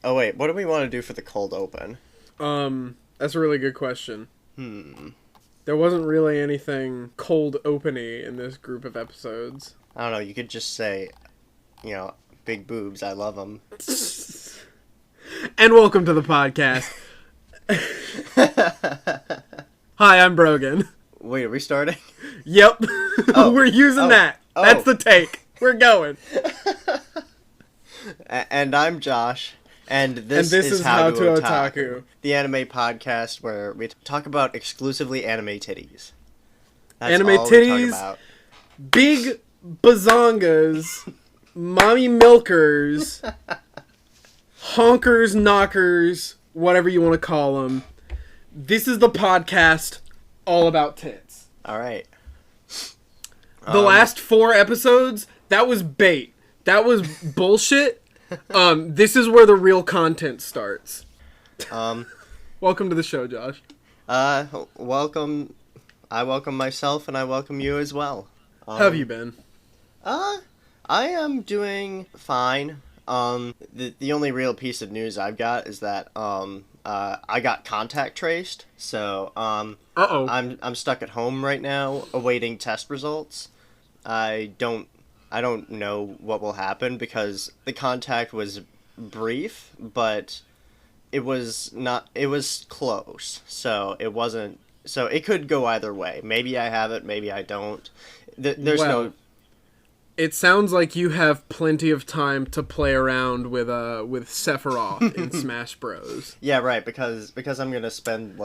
Oh wait, what do we want to do for the cold open? That's a really good question. Hmm. There wasn't really anything cold opening in this group of episodes. I don't know, you could just say, big boobs, I love them. And welcome to the podcast. Hi, I'm Brogan. Wait, are we starting? Yep. We're using that. That's the take. We're going. And I'm Josh. And this is How to Otaku, the anime podcast where we talk about exclusively anime titties. That's anime all titties, we talk about. Big bazongas, mommy milkers, honkers, knockers, whatever you want to call them. This is the podcast all about tits. All right. The last 4 episodes, that was bait. That was bullshit. This is where the real content starts. Welcome to the show, Josh. Welcome. I welcome myself, and I welcome you as well. How have you been? I am doing fine. The only real piece of news I've got is that I got contact traced, so I'm stuck at home right now awaiting test results. I don't know what will happen because the contact was brief, but it was close. So it could go either way. Maybe I have it, maybe I don't. It sounds like you have plenty of time to play around with Sephiroth in Smash Bros. Yeah, right, because I'm going to spend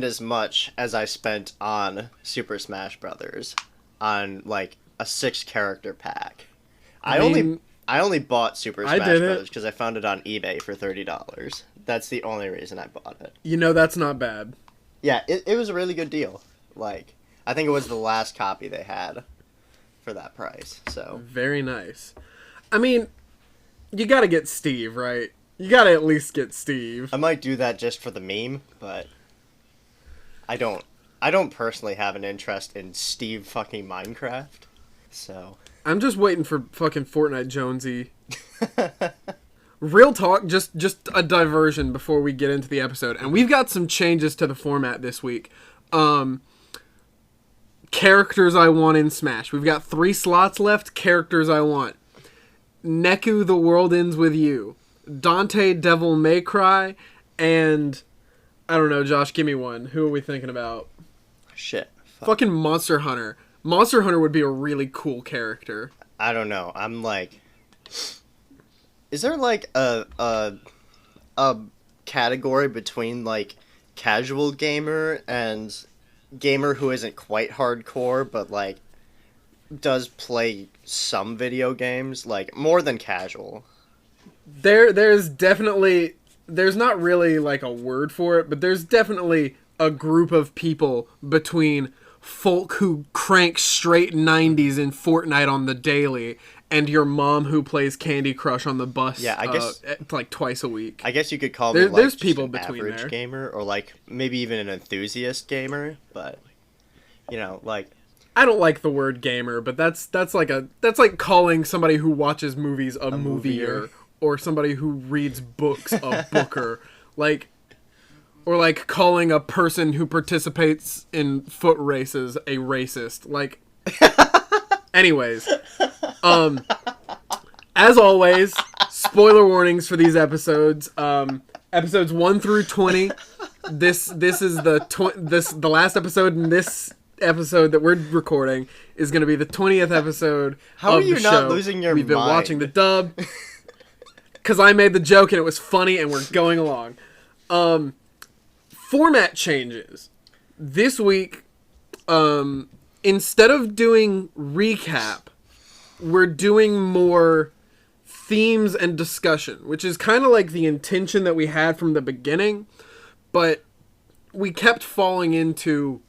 as much as I spent on Super Smash Brothers on a 6-character pack. I only bought Super Smash Brothers because I found it on eBay for $30. That's the only reason I bought it. That's not bad. Yeah, it was a really good deal. I think it was the last copy they had for that price. So very nice. I mean, you got to get Steve, right? You got to at least get Steve. I might do that just for the meme, but I don't personally have an interest in Steve fucking Minecraft. So I'm just waiting for fucking Fortnite Jonesy. Real talk, just a diversion before we get into the episode. And we've got some changes to the format this week. Characters I want in Smash. We've got 3 slots left. Characters I want. Neku, The World Ends With You. Dante, Devil May Cry. And I don't know, Josh, give me one. Who are we thinking about? Shit. Fucking Monster Hunter. Monster Hunter would be a really cool character. I don't know. I'm is there a category between casual gamer and gamer who isn't quite hardcore but does play some video games, more than casual? There's definitely, there's not really a word for it, but there's definitely a group of people between folk who crank straight 90s in Fortnite on the daily and your mom who plays Candy Crush on the bus. Yeah, I guess twice a week. I guess you could call me there's people an between average there. Gamer, or maybe even an enthusiast gamer, but I don't like the word gamer, but that's like calling somebody who watches movies a movier, or somebody who reads books a booker. Or calling a person who participates in foot races a racist. Anyways. As always, spoiler warnings for these episodes. Episodes 1 through 20. This is the last episode, and this episode that we're recording is going to be the 20th episode of the show. How are you not losing your mind? We've been watching the dub. Because I made the joke and it was funny and we're going along. Format changes. This week, instead of doing recap, we're doing more themes and discussion, which is kind of like the intention that we had from the beginning, but we kept falling into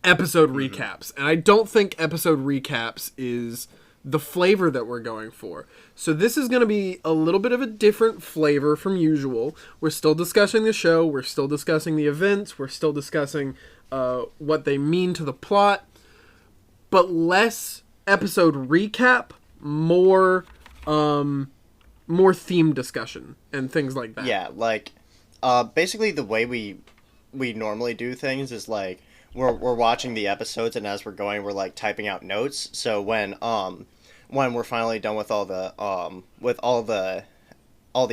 episode recaps, and I don't think episode recaps is the flavor that we're going for. So this is going to be a little bit of a different flavor from usual. We're still discussing the show, we're still discussing the events, we're still discussing what they mean to the plot, but less episode recap, more more theme discussion and things like that. Yeah, like, basically the way we normally do things is like we're watching the episodes, and as we're going, we're like typing out notes. So when we're finally done with all the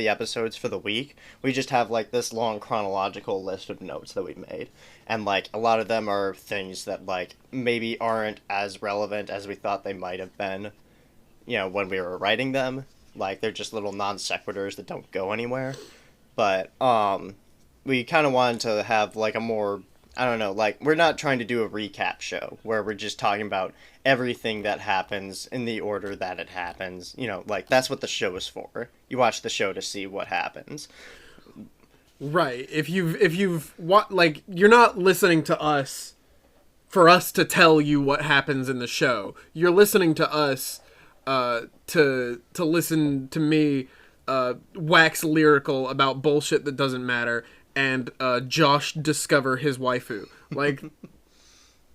episodes for the week, we just have like this long chronological list of notes that we made. And like a lot of them are things that like maybe aren't as relevant as we thought they might have been, when we were writing them. Like they're just little non sequiturs that don't go anywhere. But we kind of wanted to have like a more, I don't know, like we're not trying to do a recap show where we're just talking about everything that happens in the order that it happens. Like that's what the show is for. You watch the show to see what happens. Right. If you've like, you're not listening to us for us to tell you what happens in the show. You're listening to us to listen to me wax lyrical about bullshit that doesn't matter, and Josh discover his waifu. Like,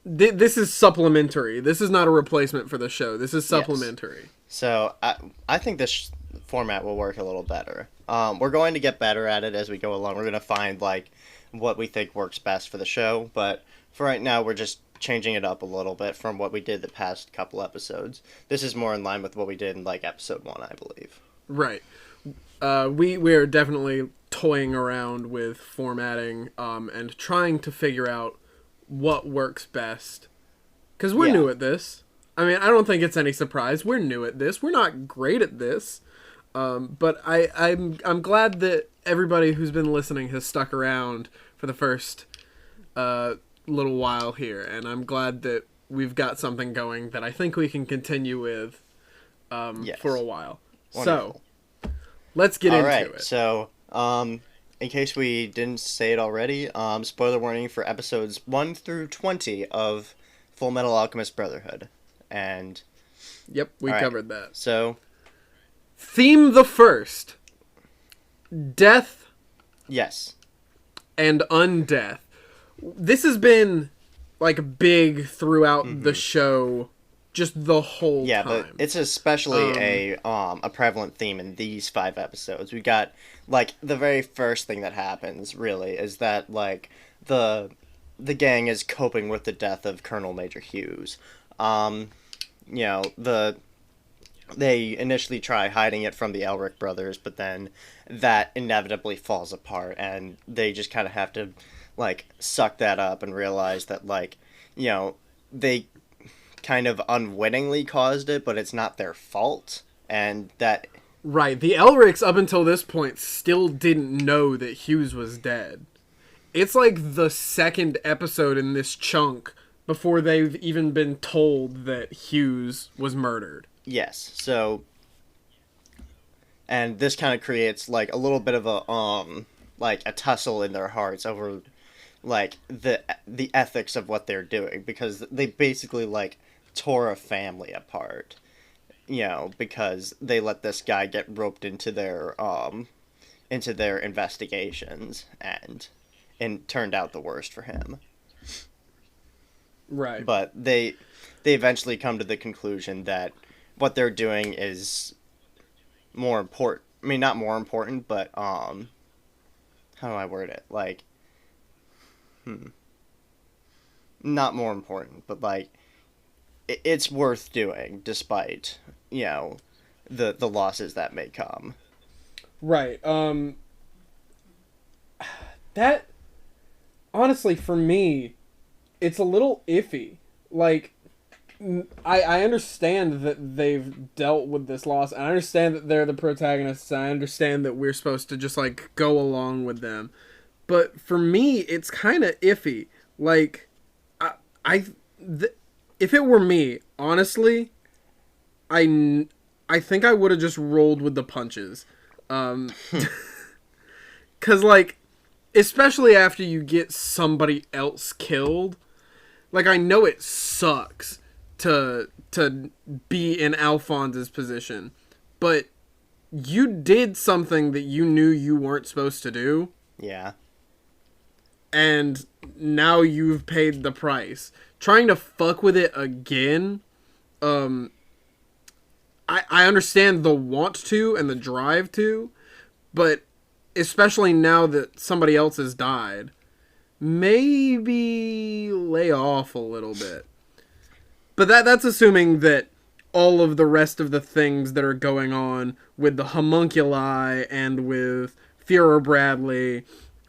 this is supplementary. This is not a replacement for the show. This is supplementary. Yes. So I think this format will work a little better. We're going to get better at it as we go along. We're going to find like what we think works best for the show, but for right now we're just changing it up a little bit from what we did the past couple episodes. This is more in line with what we did in like episode 1, I believe. Right. We are definitely toying around with formatting and trying to figure out what works best, because we're new at this. I mean, I don't think it's any surprise we're new at this. We're not great at this, but I'm glad that everybody who's been listening has stuck around for the first little while here, and I'm glad that we've got something going that I think we can continue with for a while. Wonderful. So let's get into it. So in case we didn't say it already, spoiler warning for episodes 1 through 20 of Fullmetal Alchemist Brotherhood. And yep, we covered that. So theme the first: death, yes, and undeath. This has been like big throughout the show, just the whole time. Yeah, but it's especially a prevalent theme in these 5 episodes. We got like the very first thing that happens really is that like the gang is coping with the death of Colonel Major Hughes. They initially try hiding it from the Elric brothers, but then that inevitably falls apart, and they just kind of have to like suck that up and realize that like they kind of unwittingly caused it, but it's not their fault, and that right, the Elrics up until this point still didn't know that Hughes was dead. It's like the second episode in this chunk before they've even been told that Hughes was murdered. Yes, so and this kind of creates like a little bit of a like a tussle in their hearts over like the ethics of what they're doing, because they basically like tore a family apart, because they let this guy get roped into their investigations, and turned out the worst for him. Right. But they eventually come to the conclusion that what they're doing is more important. I mean, not more important, but how do I word it? Like, not more important, but like it's worth doing despite the losses that may come. Right. That honestly, for me, it's a little iffy. Like, I understand that they've dealt with this loss, and I understand that they're the protagonists, and I understand that we're supposed to just like go along with them. But for me, it's kind of iffy. Like, if it were me, honestly, I think I would have just rolled with the punches. 'Cause like, especially after you get somebody else killed, like, I know it sucks to be in Alphonse's position, but you did something that you knew you weren't supposed to do. Yeah. And now you've paid the price. Trying to fuck with it again, I understand the want to and the drive to, but especially now that somebody else has died, maybe lay off a little bit. But that's assuming that all of the rest of the things that are going on with the homunculi and with Führer Bradley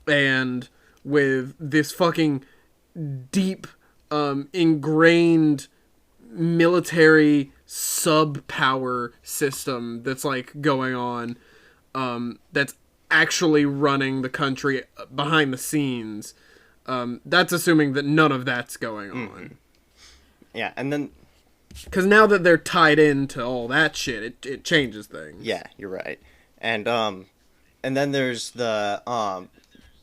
and with this fucking deep, ingrained military sub-power system that's like going on, that's actually running the country behind the scenes. That's assuming that none of that's going on. Mm-hmm. Yeah, and then... Because now that they're tied into all that shit, it changes things. Yeah, you're right. And then there's and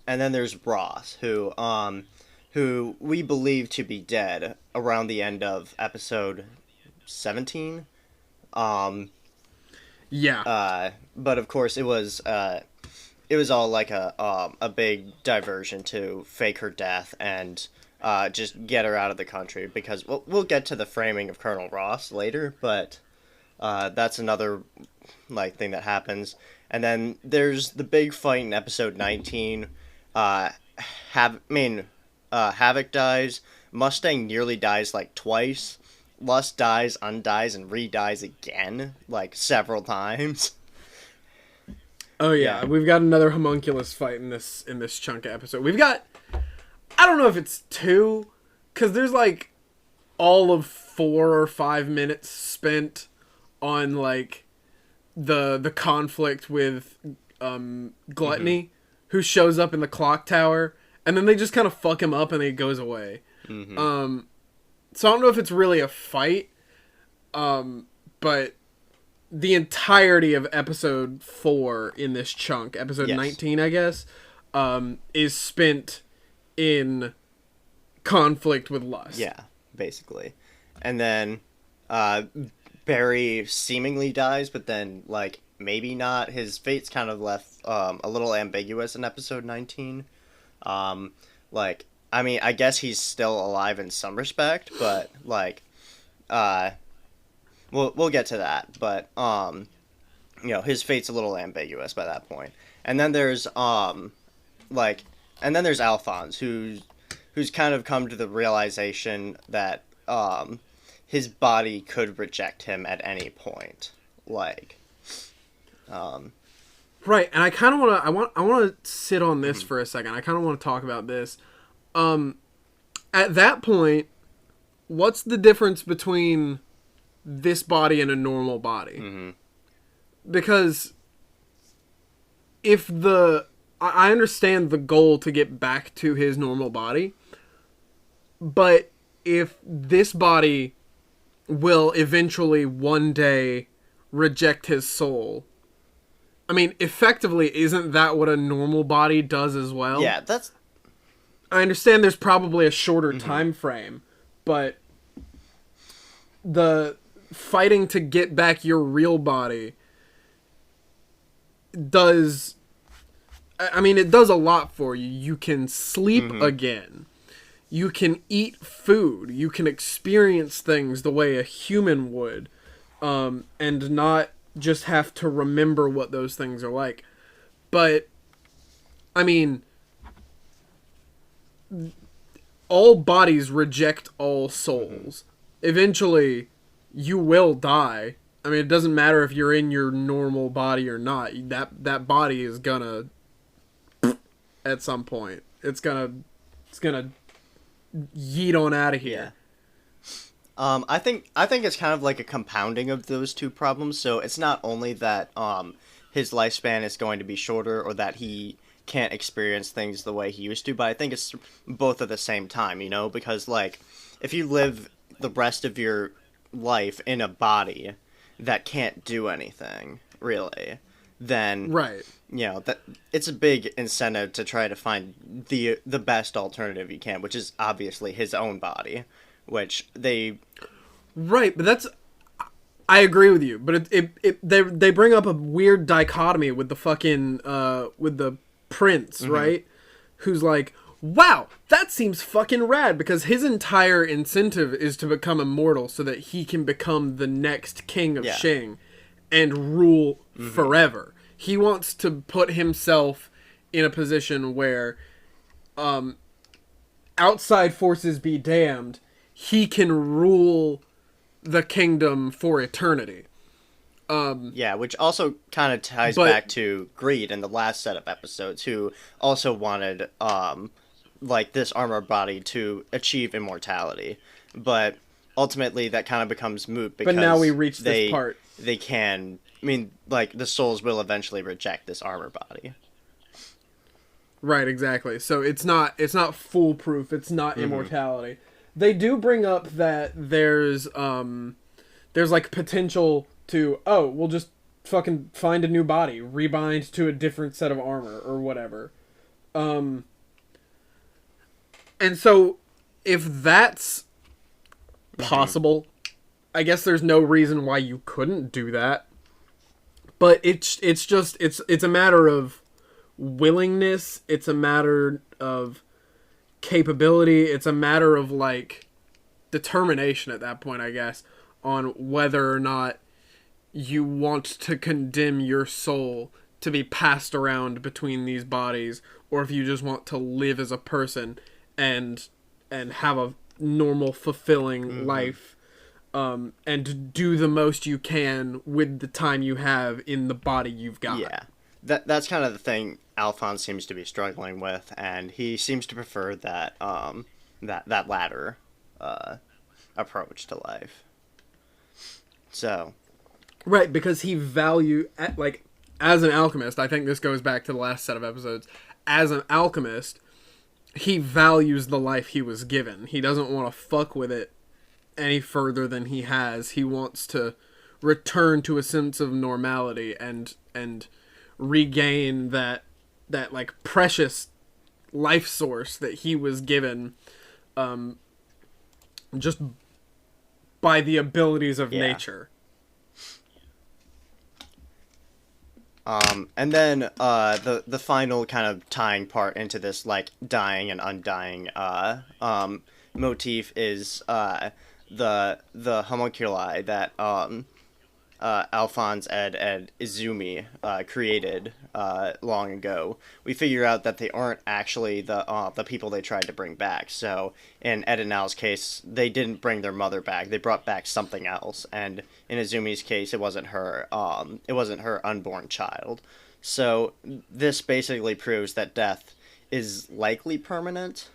then there's Ross, who we believe to be dead around the end of episode 17. Yeah. But of course it was all like a big diversion to fake her death and just get her out of the country, because we'll get to the framing of Colonel Ross later, but that's another like thing that happens. And then there's the big fight in episode 19. Havoc dies. Mustang nearly dies like twice. Lust dies, undies, and re-dies again, like several times. Oh yeah, we've got another homunculus fight in this chunk of episode. We've got, I don't know if it's 2, because there's like all of 4 or 5 minutes spent on like the conflict with Gluttony, who shows up in the clock tower, and then they just kind of fuck him up and he goes away. So I don't know if it's really a fight, but the entirety of episode 4 in this chunk, episode 19, I guess, is spent in conflict with Lust. Yeah, basically. And then Barry seemingly dies, but then, like, maybe not. His fate's kind of left a little ambiguous in episode 19. Like, I mean, I guess he's still alive in some respect, but, like, we'll get to that. But, you know, his fate's a little ambiguous by that point. And then there's, Alphonse, who's kind of come to the realization that, his body could reject him at any point. Like, Right, and I kind of want to sit on this for a second. I kind of want to talk about this. At that point, what's the difference between this body and a normal body? Because if I understand the goal to get back to his normal body, but if this body will eventually one day reject his soul, I mean, effectively, isn't that what a normal body does as well? Yeah, that's... I understand there's probably a shorter time frame, but the fighting to get back your real body does... I mean, it does a lot for you. You can sleep again. You can eat food. You can experience things the way a human would, and not just have to remember what those things are like. But, I mean, all bodies reject all souls. Eventually, you will die. I mean, it doesn't matter if you're in your normal body or not. That body is gonna, at some point, it's gonna yeet on out of here. I think it's kind of like a compounding of those two problems. So it's not only that his lifespan is going to be shorter, or that he can't experience things the way he used to, but I think it's both at the same time, you know, because, like, if you live the rest of your life in a body that can't do anything, really, then, right, you know, that it's a big incentive to try to find the best alternative you can, which is obviously his own body, which they... Right, but that's... I agree with you, but they bring up a weird dichotomy with the fucking, with the prince, right? Who's like, wow, that seems fucking rad, because his entire incentive is to become immortal so that he can become the next king of Shing and rule forever. He wants to put himself in a position where outside forces be damned, he can rule the kingdom for eternity. Which also kind of ties back to Greed in the last set of episodes, who also wanted like this armor body to achieve immortality, but ultimately that kind of becomes moot because but now we reach this part. They can, I mean, like the souls will eventually reject this armor body. Right, exactly. So it's not foolproof. It's not immortality. They do bring up that there's like potential to, we'll just fucking find a new body, rebind to a different set of armor or whatever. And so if that's possible, I guess there's no reason why you couldn't do that. But it's a matter of willingness, it's a matter of capability, it's a matter of like determination at that point, I guess, on whether or not you want to condemn your soul to be passed around between these bodies, or if you just want to live as a person and have a normal, fulfilling life, and do the most you can with the time you have in the body you've got. Yeah, that's kind of the thing Alphonse seems to be struggling with, and he seems to prefer that that latter approach to life. So, right, because he like, as an alchemist, I think this goes back to the last set of episodes. As an alchemist, he values the life he was given. He doesn't want to fuck with it any further than he has. He wants to return to a sense of normality and regain that like precious life source that he was given just by the abilities of nature. And then the final kind of tying part into this like dying and undying motif is the homunculi that Alphonse and Izumi created long ago. We figure out that they aren't actually the people they tried to bring back. So in Ed and Al's case, they didn't bring their mother back. They brought back something else. And in Izumi's case, it wasn't her. It wasn't her unborn child. So this basically proves that death is likely permanent,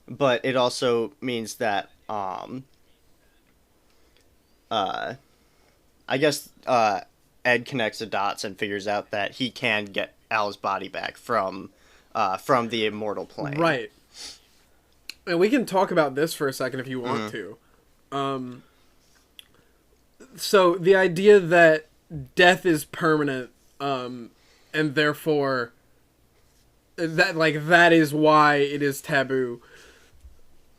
but it also means that I guess Ed connects the dots and figures out that he can get Al's body back from the immortal plane. Right. And we can talk about this for a second if you want to. So the idea that death is permanent, and therefore that is why it is taboo.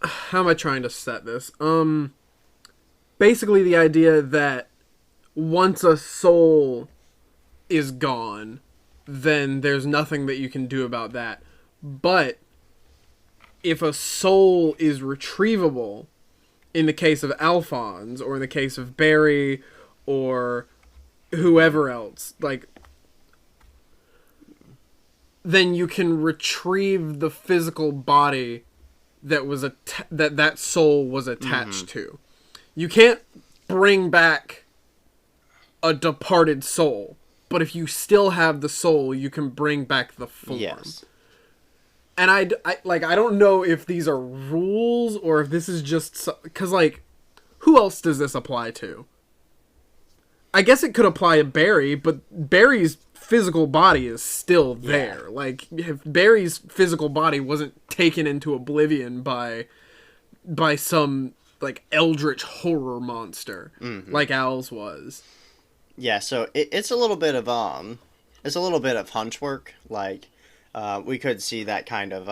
How am I trying to set this? Basically the idea that once a soul is gone, then there's nothing that you can do about that. But if a soul is retrievable, in the case of Alphonse, or in the case of Barry, or whoever else, like, then you can retrieve the physical body that was that soul was attached to. You can't bring back a departed soul, but if you still have the soul, you can bring back the form. Yes. And I don't know if these are rules or if this is just because, like, who else does this apply to? I guess it could apply to Barry, but Barry's physical body is still there. Yeah. Like, if Barry's physical body wasn't taken into oblivion by some like eldritch horror monster like Al's was. Yeah, so it's a little bit of hunch work. Like, we could see that kind of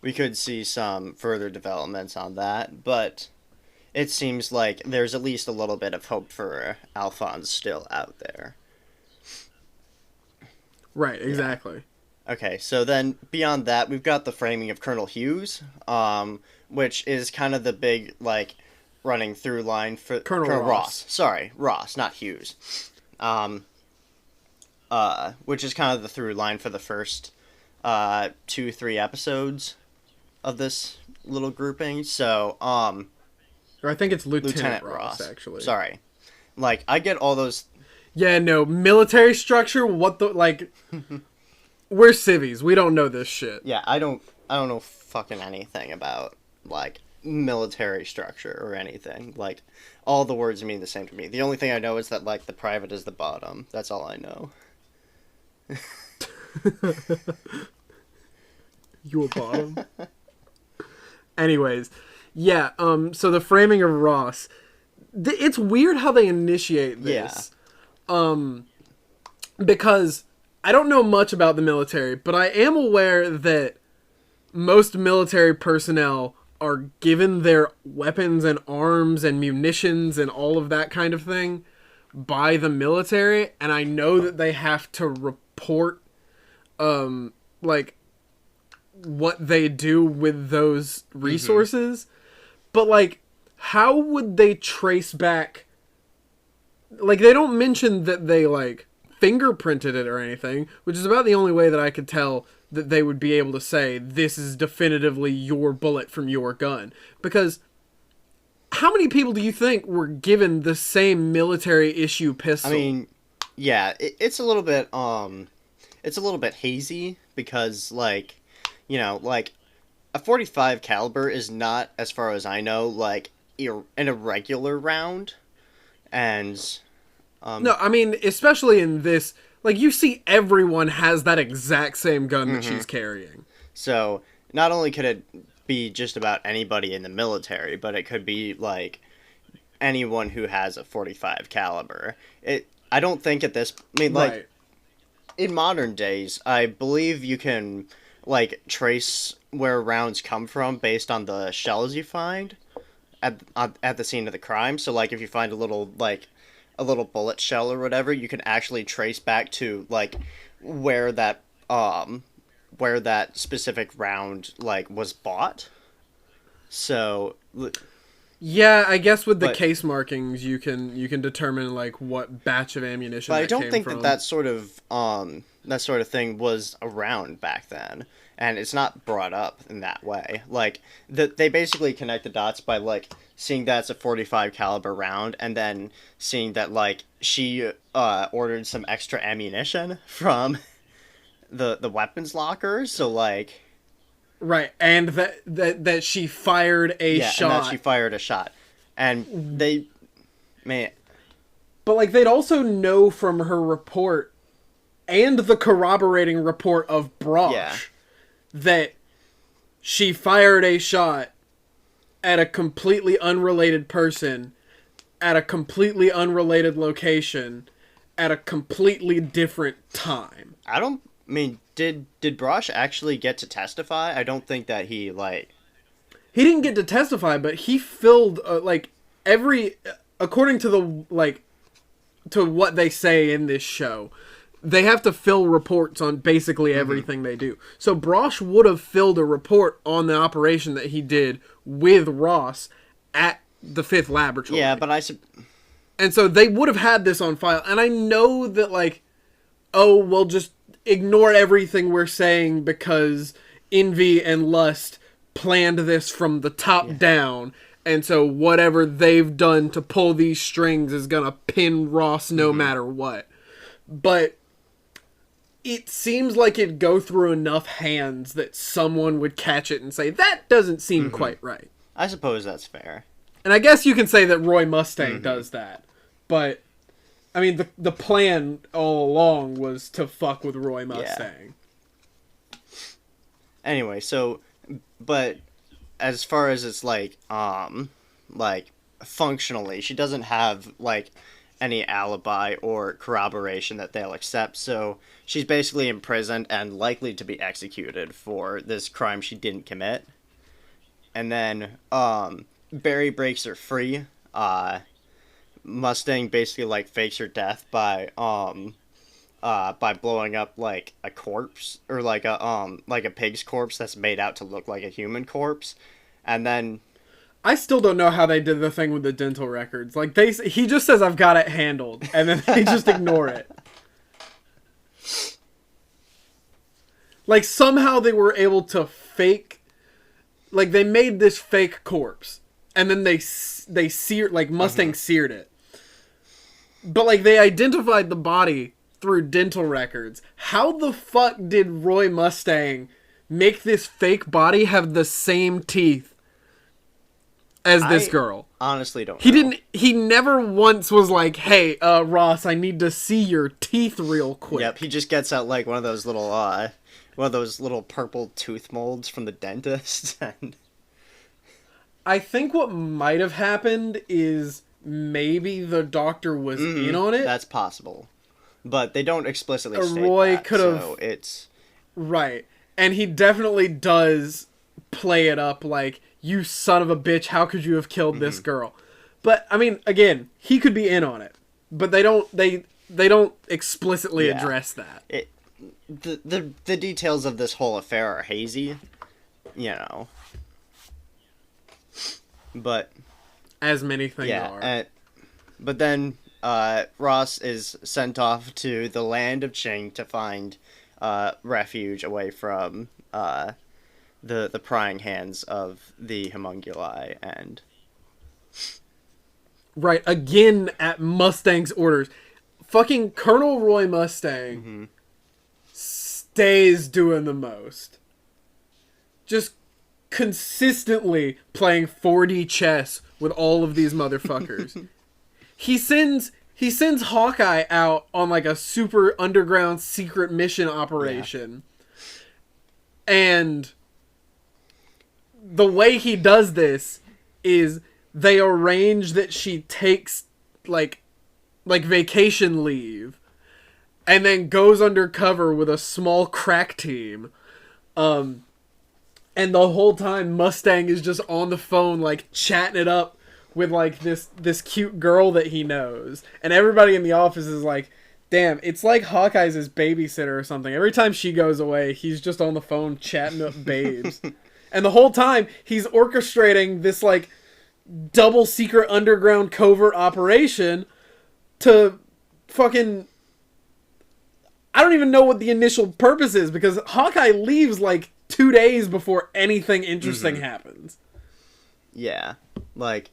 we could see some further developments on that, but it seems like there's at least a little bit of hope for Alphonse still out there. Right, exactly. Okay, so then beyond that, we've got the framing of Colonel Hughes, which is kind of the big, like, running through line for Colonel Colonel Ross. Ross. Sorry, Ross, not Hughes. Um, which is kind of the through line for the first 2, 3 episodes of this little grouping. So, Or I think it's Lieutenant Lieutenant Ross, Ross. actually. Sorry, like I get all those. Yeah, no, military structure, what the, like, we're civvies, we don't know this shit. Yeah, I don't know fucking anything about like military structure or anything. Like all the words mean the same to me. The only thing I know is that like the private is the bottom. That's all I know. You a bottom? Anyways, yeah, so the framing of Ross, it's weird how they initiate this. Yeah. Because I don't know much about the military, but I am aware that most military personnel are given their weapons and arms and munitions and all of that kind of thing by the military, and I know that they have to report like what they do with those resources. But like, how would they trace back, like, they don't mention that they like fingerprinted it or anything, which is about the only way that I could tell that they would be able to say this is definitively your bullet from your gun. Because how many people do you think were given the same military issue pistol? I mean, yeah, it's a little bit it's a little bit hazy because like, you know, like a 45 caliber is not, as far as I know, like an irregular round, and no, I mean, especially in this, like, you see everyone has that exact same gun that she's carrying. So not only could it be just about anybody in the military, but it could be like anyone who has a 45 caliber. I don't think at this, I mean, like, Right. in modern days, I believe you can like trace where rounds come from based on the shells you find at the scene of the crime. So like if you find a little bullet shell or whatever, you can actually trace back to like where that where that specific round like was bought. So Yeah, I guess with the but case markings, you can determine like what batch of ammunition. but I that don't came think from. that that sort of thing was around back then, and it's not brought up in that way. Like they basically connect the dots by like seeing that's a 45 caliber round, and then seeing that like she ordered some extra ammunition from the weapons locker. So like Right, and that she fired a yeah, shot. and that she fired a shot, and they man. But like they'd also know from her report and the corroborating report of Brosh Yeah. that she fired a shot at a completely unrelated person at a completely unrelated location at a completely different time. I don't. I mean, did Brosh actually get to testify? I don't think that he like. He didn't get to testify, but he filled like every according to the like to what they say in this show. They have to fill reports on basically everything they do. So Brosh would have filled a report on the operation that he did with Ross at the 5th laboratory. Yeah, but and so they would have had this on file. And I know that like, oh, we'll just ignore everything we're saying because Envy and Lust planned this from the top down. And so whatever they've done to pull these strings is gonna pin Ross no matter what. But it seems like it'd go through enough hands that someone would catch it and say, that doesn't seem quite right. I suppose that's fair. And I guess you can say that Roy Mustang does that. But, I mean, the plan all along was to fuck with Roy Mustang. Yeah. Anyway, so, but as far as it's like functionally, she doesn't have like any alibi or corroboration that they'll accept, so she's basically imprisoned and likely to be executed for this crime she didn't commit. And then Barry breaks her free. Mustang basically like fakes her death by by blowing up like a corpse or like a pig's corpse that's made out to look like a human corpse, and then I still don't know how they did the thing with the dental records. Like he just says I've got it handled, and then they just ignore it. Like somehow they were able to fake, like they made this fake corpse, and then they seared, like Mustang seared it. But like they identified the body through dental records. How the fuck did Roy Mustang make this fake body have the same teeth as this girl? Honestly don't know. He never once was like, hey, Ross, I need to see your teeth real quick. Yep, he just gets out like one of those little purple tooth molds from the dentist. And I think what might have happened is maybe the doctor was in on it. That's possible. But they don't explicitly state Roy that, could have, so it's... Right. And he definitely does play it up like, you son of a bitch, how could you have killed this girl? But, I mean, again, he could be in on it. But they don't explicitly address that. The details of this whole affair are hazy, you know. But... As many things are. But then Ross is sent off to the land of Ching to find refuge away from the prying hands of the homunculi. And right, again at Mustang's orders. Fucking Colonel Roy Mustang stays doing the most. Just consistently playing 4D chess with all of these motherfuckers. He sends Hawkeye out on like a super underground secret mission operation. Yeah. And the way he does this is they arrange that she takes like vacation leave and then goes undercover with a small crack team. And the whole time Mustang is just on the phone, like, chatting it up with, like, this cute girl that he knows. And everybody in the office is like, damn, it's like Hawkeye's his babysitter or something. Every time she goes away, he's just on the phone chatting up babes. And the whole time, he's orchestrating this, like, double secret underground covert operation to fucking... I don't even know what the initial purpose is, because Hawkeye leaves, like, 2 days before anything interesting happens. Yeah. Like,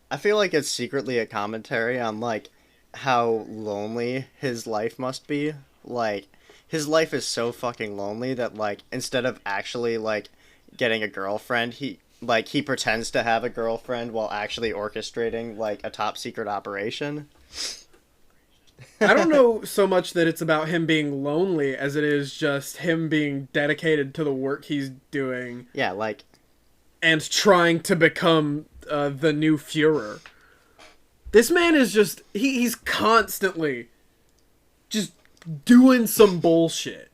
I feel like it's secretly a commentary on, like, how lonely his life must be. Like, his life is so fucking lonely that, like, instead of actually, like, getting a girlfriend, he pretends to have a girlfriend while actually orchestrating, like, a top secret operation. I don't know so much that it's about him being lonely as it is just him being dedicated to the work he's doing. Yeah, like... And trying to become the new Führer. This man is just... He's constantly just doing some bullshit.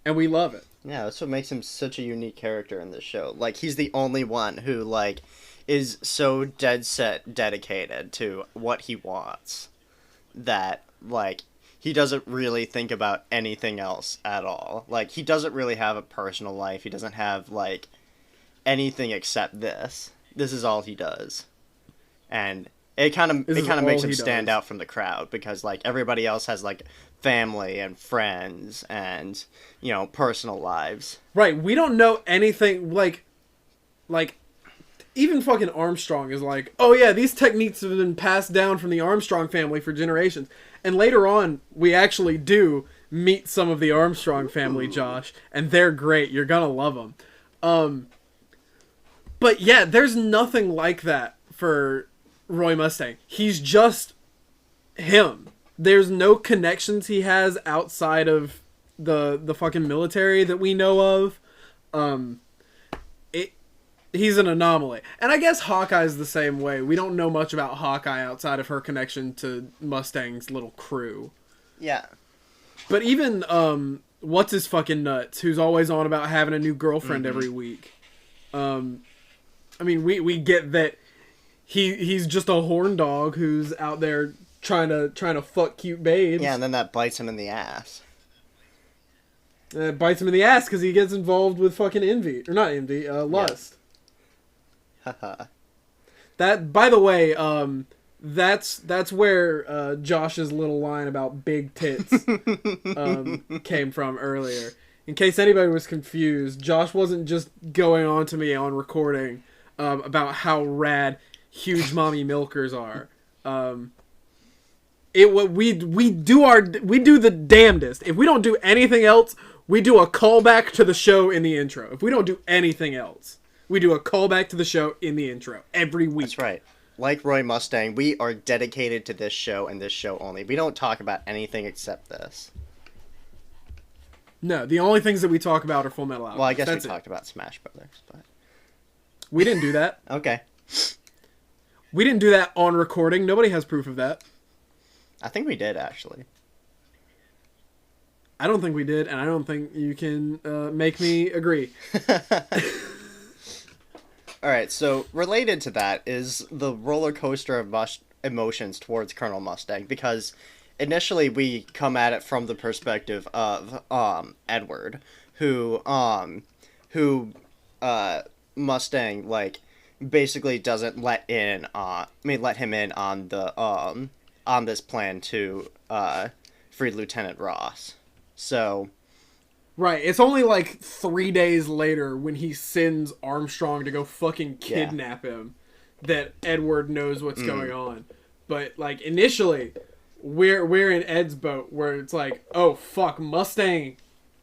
And we love it. Yeah, that's what makes him such a unique character in this show. Like, he's the only one who, like... is so dead set dedicated to what he wants that, like, he doesn't really think about anything else at all. Like, he doesn't really have a personal life. He doesn't have, like, anything except this. This is all he does. And it kind of makes him stand out from the crowd because, like, everybody else has, like, family and friends and, you know, personal lives. Right, we don't know anything, like... Even fucking Armstrong is like, oh yeah, these techniques have been passed down from the Armstrong family for generations. And later on, we actually do meet some of the Armstrong family, Josh, and they're great. You're gonna love them. But yeah, there's nothing like that for Roy Mustang. He's just him. There's no connections he has outside of the fucking military that we know of. He's an anomaly. And I guess Hawkeye's the same way. We don't know much about Hawkeye outside of her connection to Mustang's little crew. Yeah. But even, what's his fucking nuts, who's always on about having a new girlfriend every week. I mean, we get that he's just a horn dog who's out there trying to fuck cute babes. Yeah, and then that bites him in the ass. It bites him in the ass because he gets involved with fucking envy. Or not envy, lust. Haha. That, by the way, that's where Josh's little line about big tits came from earlier. In case anybody was confused, Josh wasn't just going on to me on recording about how rad huge mommy milkers are. We do the damnedest. If we don't do anything else, we do a callback to the show in the intro. If we don't do anything else, we do a callback to the show in the intro every week. That's right. Like Roy Mustang, we are dedicated to this show and this show only. We don't talk about anything except this. No, the only things that we talk about are Fullmetal Alchemist. Well, I guess we talked about Smash Brothers, but we didn't do that. Okay. We didn't do that on recording. Nobody has proof of that. I think we did, actually. I don't think we did, and I don't think you can make me agree. Alright, so related to that is the roller coaster of emotions towards Colonel Mustang, because initially we come at it from the perspective of Edward, who Mustang, like, basically doesn't let him in on the on this plan to free Lieutenant Ross. So right, it's only like 3 days later when he sends Armstrong to go fucking kidnap him that Edward knows what's going on. But like initially, we're in Ed's boat where it's like, oh fuck, Mustang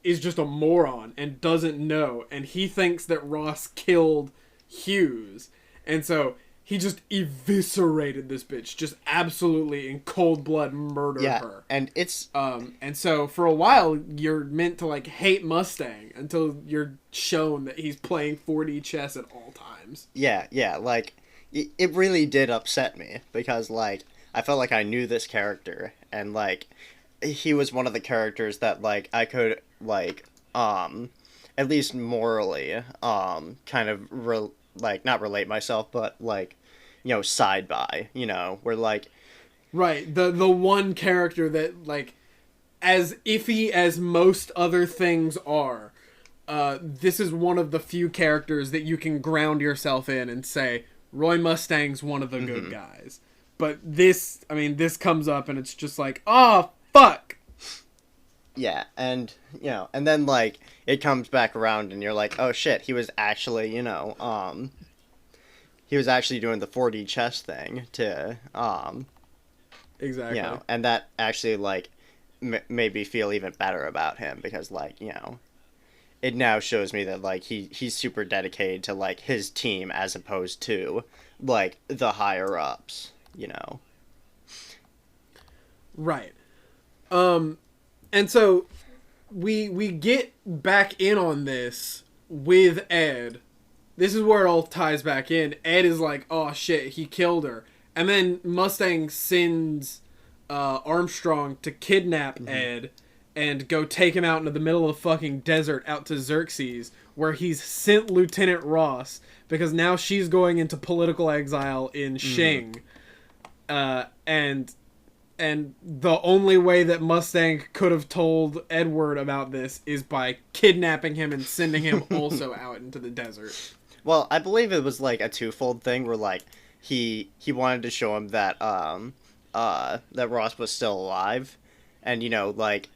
is just a moron and doesn't know, and he thinks that Ross killed Hughes, and so he just eviscerated this bitch, just absolutely in cold blood murdered her. And it's and so for a while you're meant to like hate Mustang until you're shown that he's playing 4D chess at all times. Yeah, like it really did upset me because like I felt like I knew this character, and like he was one of the characters that like I could like at least morally kind of not relate myself, but like, you know, side by, you know, where like right, the one character that like, as iffy as most other things are, this is one of the few characters that you can ground yourself in and say Roy Mustang's one of the good guys. But this comes up and it's just like, oh fuck. Yeah, and, you know, and then, like, it comes back around and you're like, oh shit, he was actually, you know, he was actually doing the 4D chess thing to, exactly. You know, and that actually, like, made me feel even better about him because, like, you know, it now shows me that, like, he's super dedicated to, like, his team as opposed to, like, the higher-ups, you know. Right. And so we get back in on this with Ed. This is where it all ties back in. Ed is like, oh shit, he killed her. And then Mustang sends Armstrong to kidnap Ed and go take him out into the middle of the fucking desert out to Xerxes, where he's sent Lieutenant Ross because now she's going into political exile in Shing. And the only way that Mustang could have told Edward about this is by kidnapping him and sending him also out into the desert. Well, I believe it was like a twofold thing where like he wanted to show him that that Ross was still alive, and you know, like,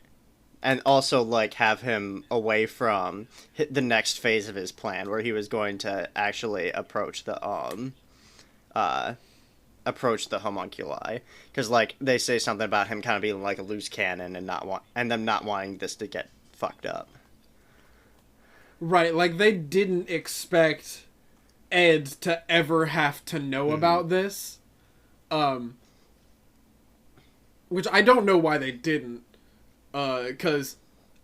and also like have him away from the next phase of his plan where he was going to actually approach the homunculi, because like they say something about him kind of being like a loose cannon and them not wanting this to get fucked up. Right, like they didn't expect Ed to ever have to know about this, which I don't know why they didn't, because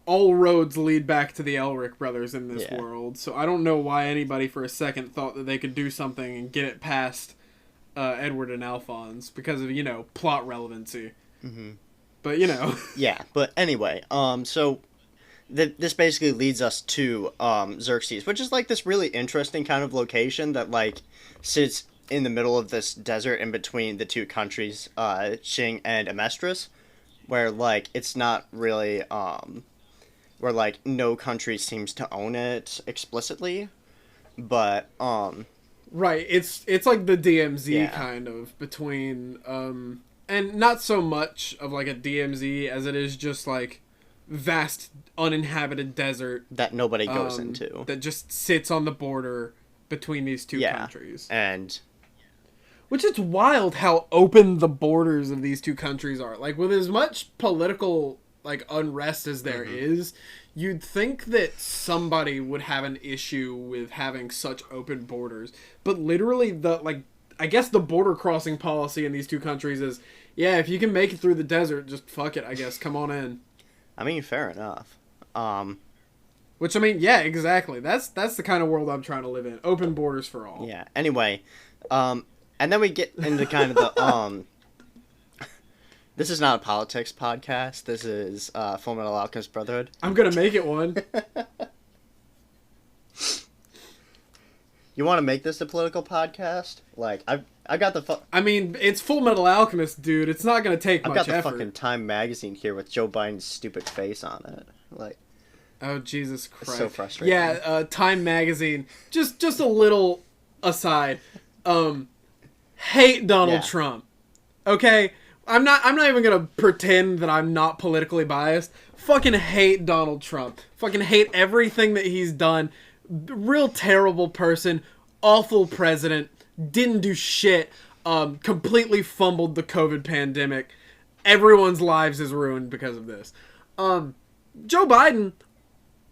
all roads lead back to the Elric brothers in this world, so I don't know why anybody for a second thought that they could do something and get it past Edward and Alphonse because of, you know, plot relevancy. But, you know. Yeah, but anyway, so this basically leads us to Xerxes, which is like this really interesting kind of location that like sits in the middle of this desert in between the two countries, Qing and Amestris, where like it's not really where like no country seems to own it explicitly, but right, it's like the DMZ kind of between and not so much of like a DMZ as it is just like vast uninhabited desert that nobody goes into, that just sits on the border between these two countries. And which is wild how open the borders of these two countries are. Like, with as much political like unrest as there is, you'd think that somebody would have an issue with having such open borders. But literally I guess the border crossing policy in these two countries is, yeah, if you can make it through the desert, just fuck it, I guess. Come on in. I mean, fair enough. Which, I mean, yeah, exactly. That's the kind of world I'm trying to live in. Open borders for all. Yeah. Anyway, and then we get into kind of the this is not a politics podcast. This is Fullmetal Alchemist Brotherhood. I'm gonna make it one. You want to make this a political podcast? Like, I got the I mean, it's Fullmetal Alchemist, dude. It's not gonna take much effort. I've got the fucking Time magazine here with Joe Biden's stupid face on it. Like, oh, Jesus Christ. It's so frustrating. Yeah, Time magazine. Just a little aside. Hate Donald Trump. Okay? I'm not even gonna pretend that I'm not politically biased. Fucking hate Donald Trump. Fucking hate everything that he's done. Real terrible person. Awful president. Didn't do shit. Completely fumbled the COVID pandemic. Everyone's lives is ruined because of this. Joe Biden,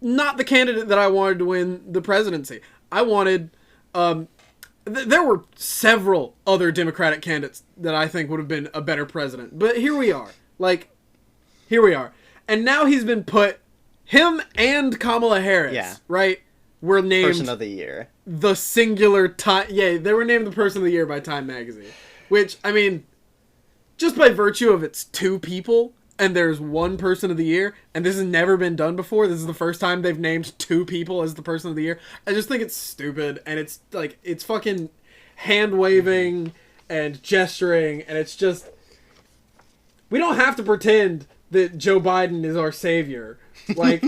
not the candidate that I wanted to win the presidency. I wanted... there were several other Democratic candidates that I think would have been a better president. But here we are. Here we are. And now he's been put... Him and Kamala Harris, right, were named... Person of the Year. The singular Time... Yeah, they were named the Person of the Year by Time magazine. Which, I mean, just by virtue of it's two people... and there's one Person of the Year, and this has never been done before. This is the first time they've named two people as the Person of the Year. I just think it's stupid, and it's like, it's fucking hand-waving and gesturing, and it's just... We don't have to pretend that Joe Biden is our savior. Like...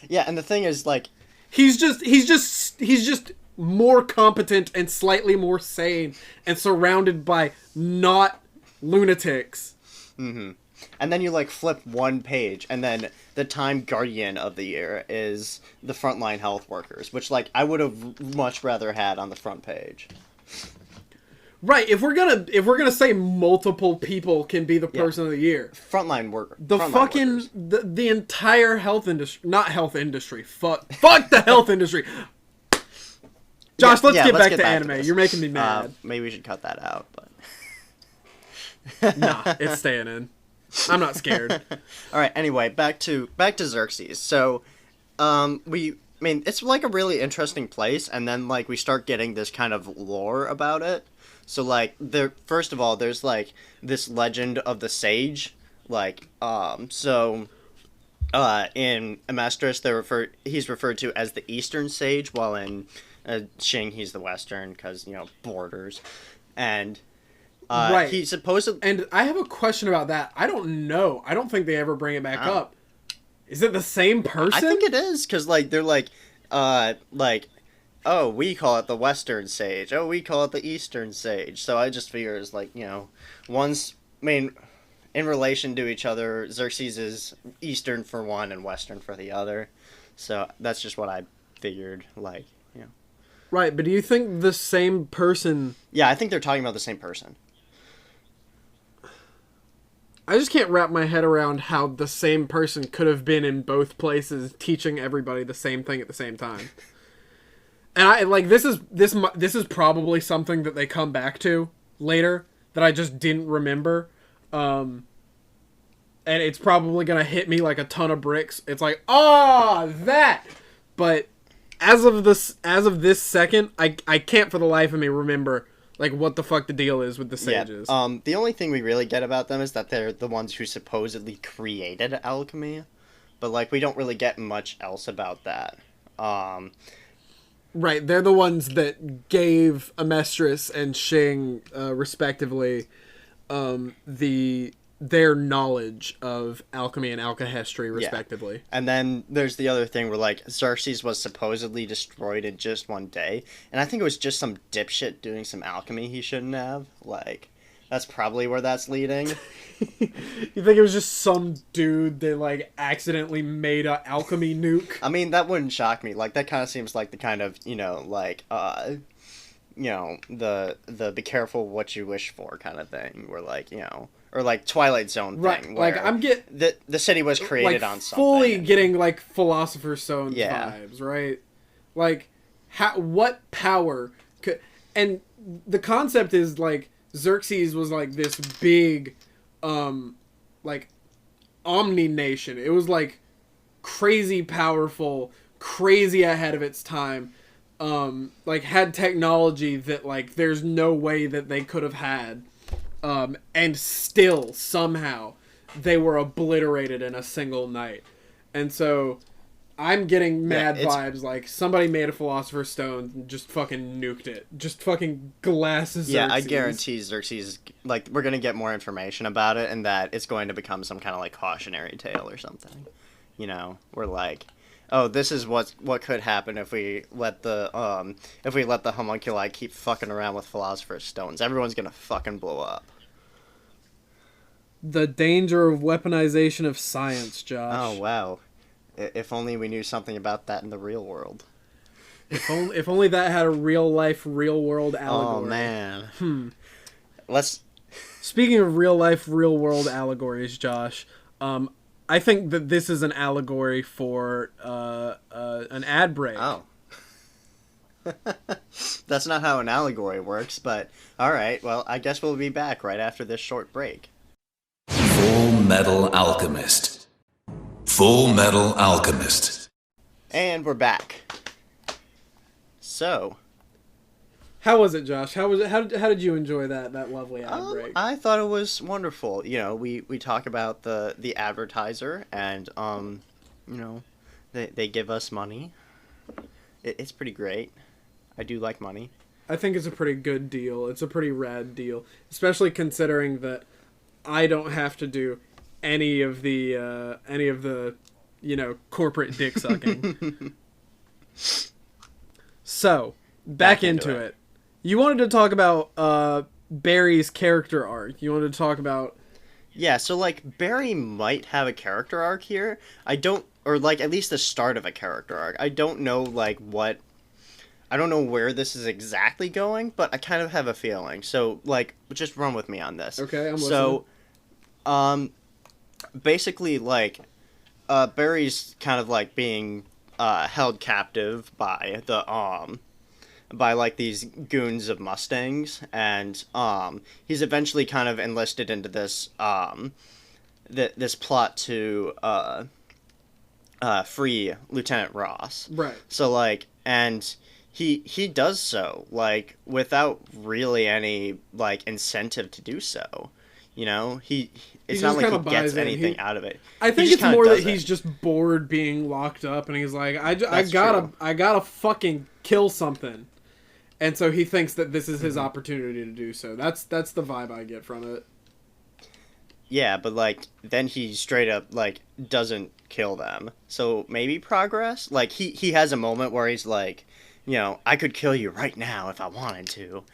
Yeah, and the thing is, like... He's just more competent and slightly more sane and surrounded by not lunatics. Mm-hmm. And then you, like, flip one page, and then the Time Guardian of the Year is the frontline health workers, which, like, I would have much rather had on the front page. Right, if we're gonna say multiple people can be the Person of the Year. Frontline worker. The frontline fucking, workers. the entire health industry, not health industry, fuck the health industry. Josh, let's get back to anime. You're making me mad. Maybe we should cut that out, but... Nah, it's staying in. I'm not scared. Alright, anyway, back to Xerxes. So, it's like a really interesting place, and then, like, we start getting this kind of lore about it. So, like, first of all, there's, like, this legend of the sage. Like, in Amestris, he's referred to as the Eastern Sage, while in Qing, he's the Western, because, borders. And... right. He supposedly... And I have a question about that. I don't know. I don't think they ever bring it back up. Is it the same person? I think it is, because, like, they're like, oh, we call it the Western Sage. Oh, we call it the Eastern Sage. So I just figure it's like, one's... in relation to each other, Xerxes is Eastern for one and Western for the other. So that's just what I figured, like, Right, but do you think the same person... Yeah, I think they're talking about the same person. I just can't wrap my head around how the same person could have been in both places teaching everybody the same thing at the same time. And I like this is probably something that they come back to later that I just didn't remember. And it's probably going to hit me like a ton of bricks. It's like, that. But as of this second, I can't for the life of me remember like what the fuck the deal is with the sages. Yeah. The only thing we really get about them is that they're the ones who supposedly created alchemy, but like we don't really get much else about that. Right, they're the ones that gave Amestris and Shing, respectively, their knowledge of alchemy and alchemy, respectively. Yeah. And then there's the other thing where, like, Xerxes was supposedly destroyed in just one day, and I think it was just some dipshit doing some alchemy he shouldn't have. Like, that's probably where that's leading. You think it was just some dude that, like, accidentally made a alchemy nuke? I mean, that wouldn't shock me. Like, that kind of seems like the kind of, like, the be careful what you wish for kind of thing, where, like, or like Twilight Zone thing, right? Where Like the city was created like, on something. Fully getting like Philosopher's Stone vibes, right? Like, what power could? And the concept is like Xerxes was like this big, like omni nation. It was like crazy powerful, crazy ahead of its time. Like had technology that like there's no way that they could have had. And still, somehow, they were obliterated in a single night. And so, I'm getting mad vibes like somebody made a Philosopher's Stone and just fucking nuked it. Just fucking glasses. Yeah, I guarantee Xerxes, like, we're going to get more information about it, and that it's going to become some kind of, like, cautionary tale or something. We're like, oh, this is what could happen if we let the homunculi keep fucking around with Philosopher's Stones. Everyone's going to fucking blow up. The danger of weaponization of science, Josh. Oh, wow. If only we knew something about that in the real world. If only that had a real-life, real-world allegory. Oh, man. Speaking of real-life, real-world allegories, Josh, I think that this is an allegory for an ad break. Oh. That's not how an allegory works, but alright, well, I guess we'll be back right after this short break. Fullmetal Alchemist. Fullmetal Alchemist. And we're back. So, how was it, Josh? How was it? How did you enjoy that lovely ad break? I thought it was wonderful. We talk about the advertiser, and they give us money. It's pretty great. I do like money. I think it's a pretty good deal. It's a pretty rad deal, especially considering that I don't have to do any of the corporate dick sucking. So, back into it. You wanted to talk about Barry's character arc. You wanted to talk about... Yeah, so, like, Barry might have a character arc here. Or, like, at least the start of a character arc. I don't know, like, I don't know where this is exactly going, but I kind of have a feeling. So, like, just run with me on this. Okay, I'm listening. So, basically, like, Barry's kind of, like, being held captive by by like these goons of Mustangs, and he's eventually kind of enlisted into this this plot to free Lieutenant Ross. Right. So, like, and he does so, like, without really any, like, incentive to do so. It's not like he gets anything out of it. I think it's more that he's just bored being locked up, and he's like, I gotta fucking kill something. And so he thinks that this is his opportunity to do so. That's the vibe I get from it. Yeah, but, like, then he straight up, like, doesn't kill them. So maybe progress? Like, he has a moment where he's like, I could kill you right now if I wanted to.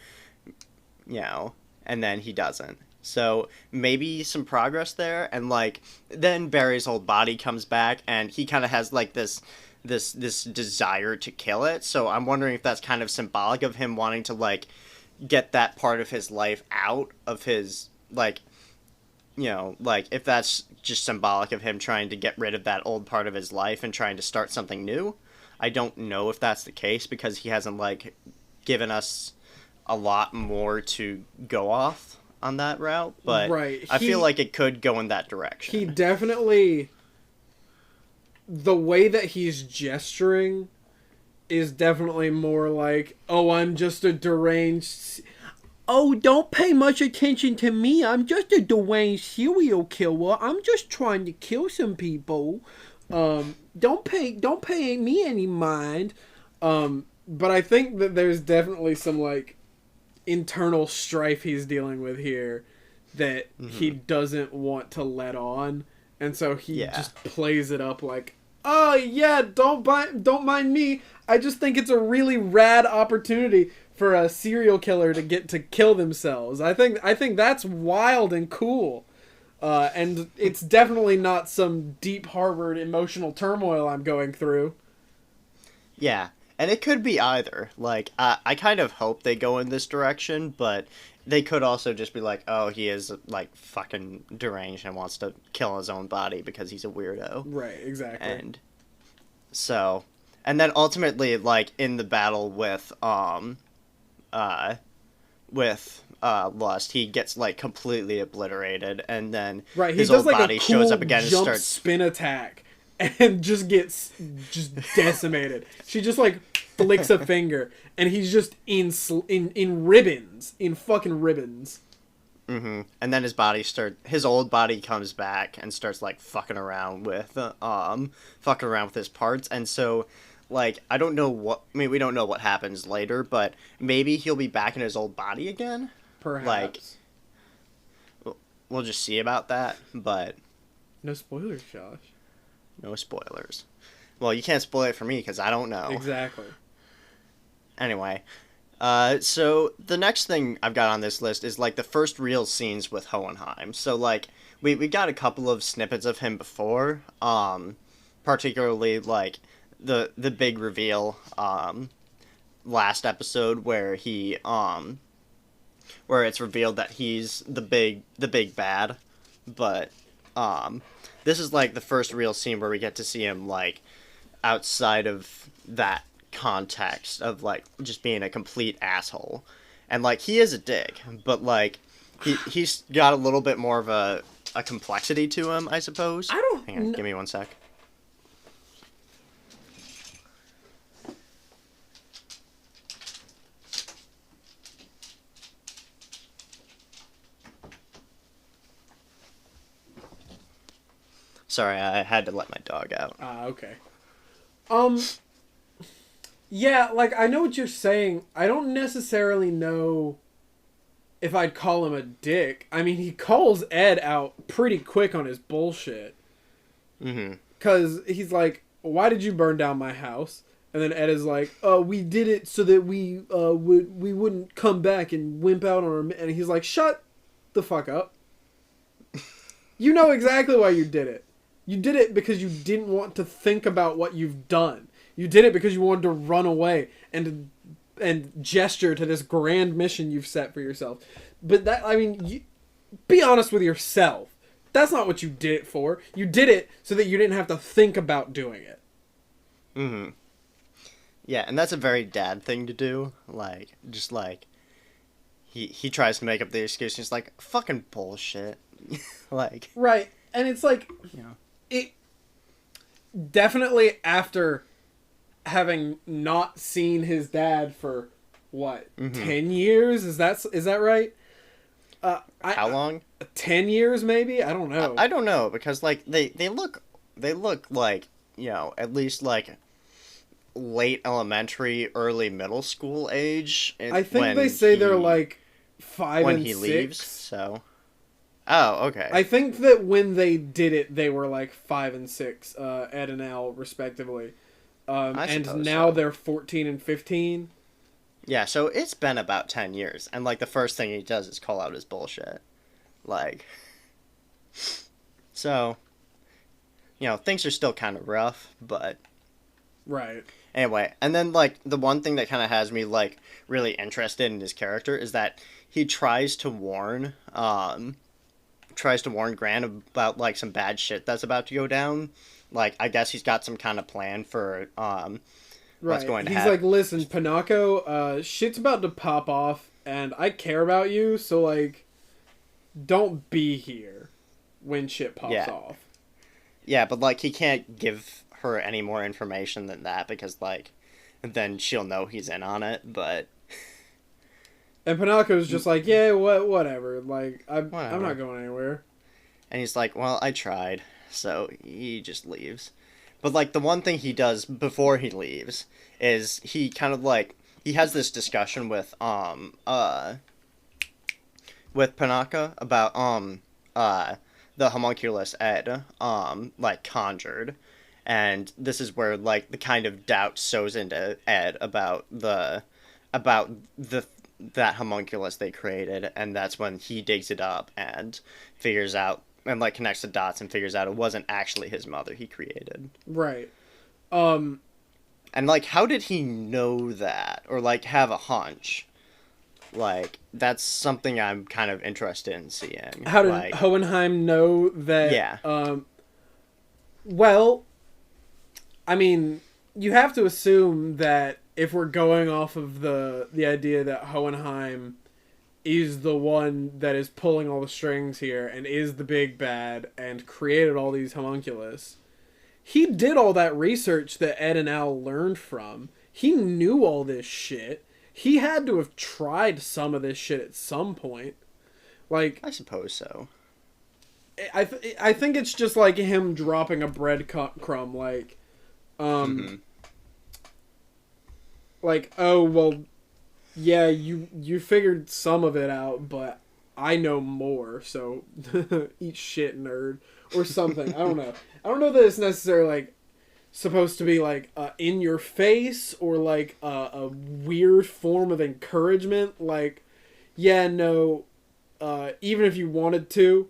And then he doesn't. So maybe some progress there, and, like, then Barry's whole body comes back, and he kind of has, like, this desire to kill it. So I'm wondering if that's kind of symbolic of him wanting to, like, get that part of his life out of his, like, like, if that's just symbolic of him trying to get rid of that old part of his life and trying to start something new. I don't know if that's the case, because he hasn't, like, given us a lot more to go off on that route, but right. I feel like it could go in that direction. He definitely... The way that he's gesturing is definitely more like, oh, I'm just a deranged... Oh, don't pay much attention to me. I'm just a deranged serial killer. I'm just trying to kill some people. Don't pay me any mind. But I think that there's definitely some, like, internal strife he's dealing with here that he doesn't want to let on. And so he just plays it up like, oh, yeah, don't mind me. I just think it's a really rad opportunity for a serial killer to get to kill themselves. I think that's wild and cool. And it's definitely not some deep harbored emotional turmoil I'm going through. Yeah, and it could be either. Like, I kind of hope they go in this direction, but they could also just be like, oh, he is, like, fucking deranged and wants to kill his own body because he's a weirdo. Right, exactly. And so, and then ultimately, like, in the battle with Lust, he gets, like, completely obliterated, and then his old body shows up again and starts spin attack and just gets decimated. She just, like, flicks a finger and he's just in ribbons, in fucking ribbons. And then his old body comes back and starts, like, fucking around with his parts. And so, like, we don't know what happens later, but maybe he'll be back in his old body again. Perhaps. Like, we'll just see about that, but no spoilers, Josh. No spoilers. Well, you can't spoil it for me because I don't know. Exactly. Anyway, so the next thing I've got on this list is, like, the first real scenes with Hohenheim. So, like, we got a couple of snippets of him before, particularly, like, the big reveal last episode where where it's revealed that he's the big bad, but this is, like, the first real scene where we get to see him, like, outside of that context of, like, just being a complete asshole. And, like, he is a dick, but, like, he's got a little bit more of a complexity to him, I suppose. Hang on, give me 1 sec. Sorry, I had to let my dog out. Okay. Yeah, like, I know what you're saying. I don't necessarily know if I'd call him a dick. I mean, he calls Ed out pretty quick on his bullshit. Because he's like, why did you burn down my house? And then Ed is like, we did it so that we wouldn't come back and wimp out on our... And he's like, shut the fuck up. You know exactly why you did it. You did it because you didn't want to think about what you've done. You did it because you wanted to run away and gesture to this grand mission you've set for yourself. But that, I mean, be honest with yourself. That's not what you did it for. You did it so that you didn't have to think about doing it. Yeah, and that's a very dad thing to do. Like, just like, he tries to make up the excuse. He's like, fucking bullshit. Like, right. And it's like, it definitely after having not seen his dad for what, 10 years? Is that right? How long? 10 years maybe? I don't know. I don't know, because, like, they look like, at least, like, late elementary, early middle school age. I think they say they're like 5 and 6. When he leaves, so. Oh, okay. I think that when they did it, they were like 5 and 6, Ed and Al, respectively. And now they're 14 and 15. Yeah, so it's been about 10 years, and, like, the first thing he does is call out his bullshit. Like, so, things are still kind of rough, but... Right. Anyway, and then, like, the one thing that kind of has me, like, really interested in his character is that he tries to warn Grant about, like, some bad shit that's about to go down. Like, I guess he's got some kind of plan for, what's going to happen. He's like, listen, Panako, shit's about to pop off, and I care about you, so, like, don't be here when shit pops off. Yeah, but, like, he can't give her any more information than that, because, like, then she'll know he's in on it, but... And Panako's just like, yeah, whatever, like, I'm not going anywhere. And he's like, well, I tried, so he just leaves. But like the one thing he does before he leaves is he kind of like he has this discussion with Panaka about the homunculus Ed like conjured, and this is where like the kind of doubt sows into Ed about the that homunculus they created, and that's when he digs it up and figures out and like connects the dots and figures out it wasn't actually his mother he created. Right. And like how did he know that or like have a hunch? Like that's something I'm kind of interested in seeing. How did like, Hohenheim know that? Yeah. Well, I mean, you have to assume that if we're going off of the idea that Hohenheim is the one that is pulling all the strings here and is the big bad and created all these homunculus, he did all that research that Ed and Al learned from. He knew all this shit. He had to have tried some of this shit at some point. Like, I suppose so. I think it's just like him dropping a breadcrumb, like, like, oh, well, yeah, you figured some of it out, but I know more, so eat shit, nerd, or something. I don't know. I don't know that it's necessarily, like, supposed to be, like, in your face, or, like, a weird form of encouragement, like, yeah, no, even if you wanted to,